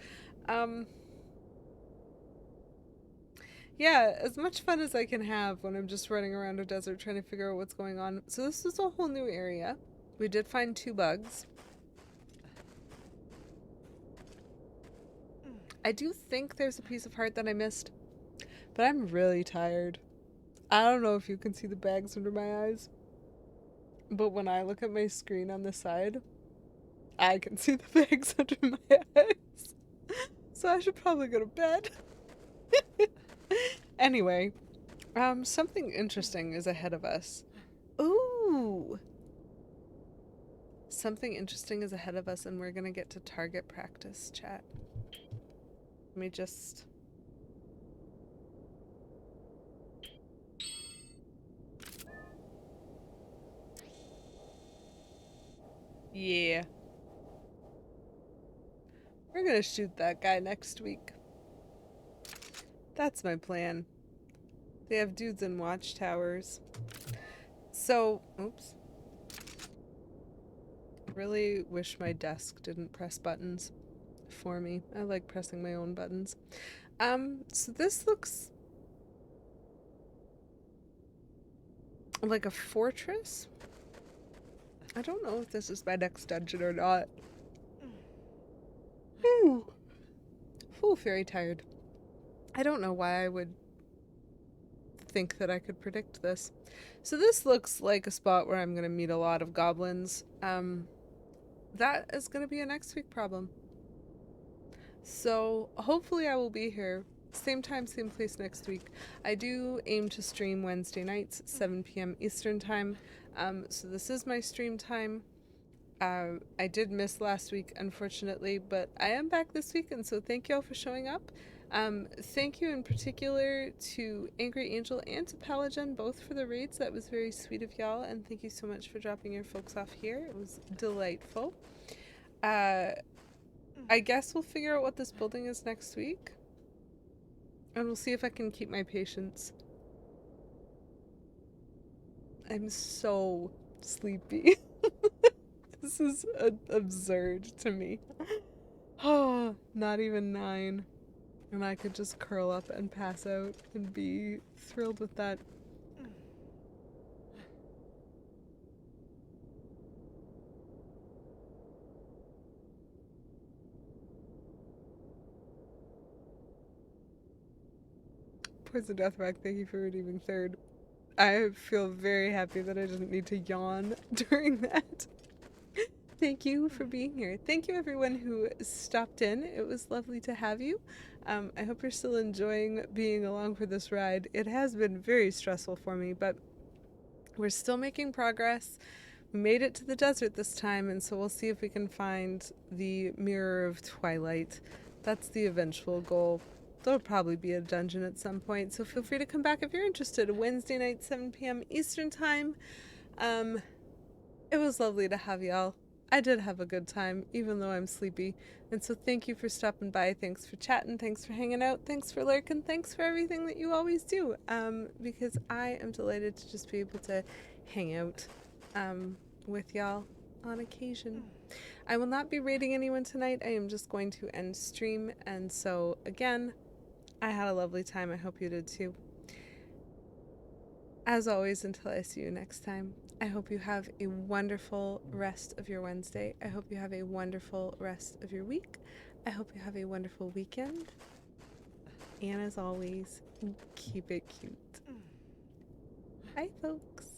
Yeah, as much fun as I can have when I'm just running around a desert trying to figure out what's going on. So this is a whole new area. We did find 2 bugs. I do think there's a piece of heart that I missed, but I'm really tired. I don't know if you can see the bags under my eyes, but when I look at my screen on the side, I can see the bags under my eyes. So I should probably go to bed. Anyway, something interesting is ahead of us. Ooh! Something interesting is ahead of us, and we're gonna get to target practice, chat. Let me just... Yeah. We're gonna shoot that guy next week. That's my plan. They have dudes in watchtowers. So, oops. Really wish my desk didn't press buttons for me. I like pressing my own buttons. So this looks like a fortress. I don't know if this is my next dungeon or not. Ooh. Ooh, very tired. I don't know why I would think that I could predict this. So this looks like a spot where I'm going to meet a lot of goblins. That is going to be a next week problem. So hopefully I will be here. Same time, same place next week. I do aim to stream Wednesday nights at 7 p.m. Eastern time. So this is my stream time. I did miss last week, unfortunately, but I am back this week, and so thank you all for showing up. Thank you in particular to Angry Angel and to Palagen, both for the raids. That was very sweet of y'all, and thank you so much for dropping your folks off here. It was delightful. I guess we'll figure out what this building is next week, and we'll see if I can keep my patience. I'm so sleepy. This is absurd to me. Oh, not even 9. And I could just curl up and pass out and be thrilled with that. Poison Deathback, thank you for redeeming 3rd. I feel very happy that I didn't need to yawn during that. Thank you for being here. Thank you, everyone who stopped in. It was lovely to have you. I hope you're still enjoying being along for this ride. It has been very stressful for me, but we're still making progress. We made it to the desert this time, and so we'll see if we can find the Mirror of Twilight. That's the eventual goal. There'll probably be a dungeon at some point, so feel free to come back if you're interested. Wednesday night, 7 p.m. Eastern Time. It was lovely to have y'all. I did have a good time, even though I'm sleepy. And so thank you for stopping by. Thanks for chatting. Thanks for hanging out. Thanks for lurking. Thanks for everything that you always do. Because I am delighted to just be able to hang out with y'all on occasion. I will not be raiding anyone tonight. I am just going to end stream. And so, again, I had a lovely time. I hope you did too. As always, until I see you next time, I hope you have a wonderful rest of your Wednesday. I hope you have a wonderful rest of your week. I hope you have a wonderful weekend. And as always, keep it cute. Bye, folks.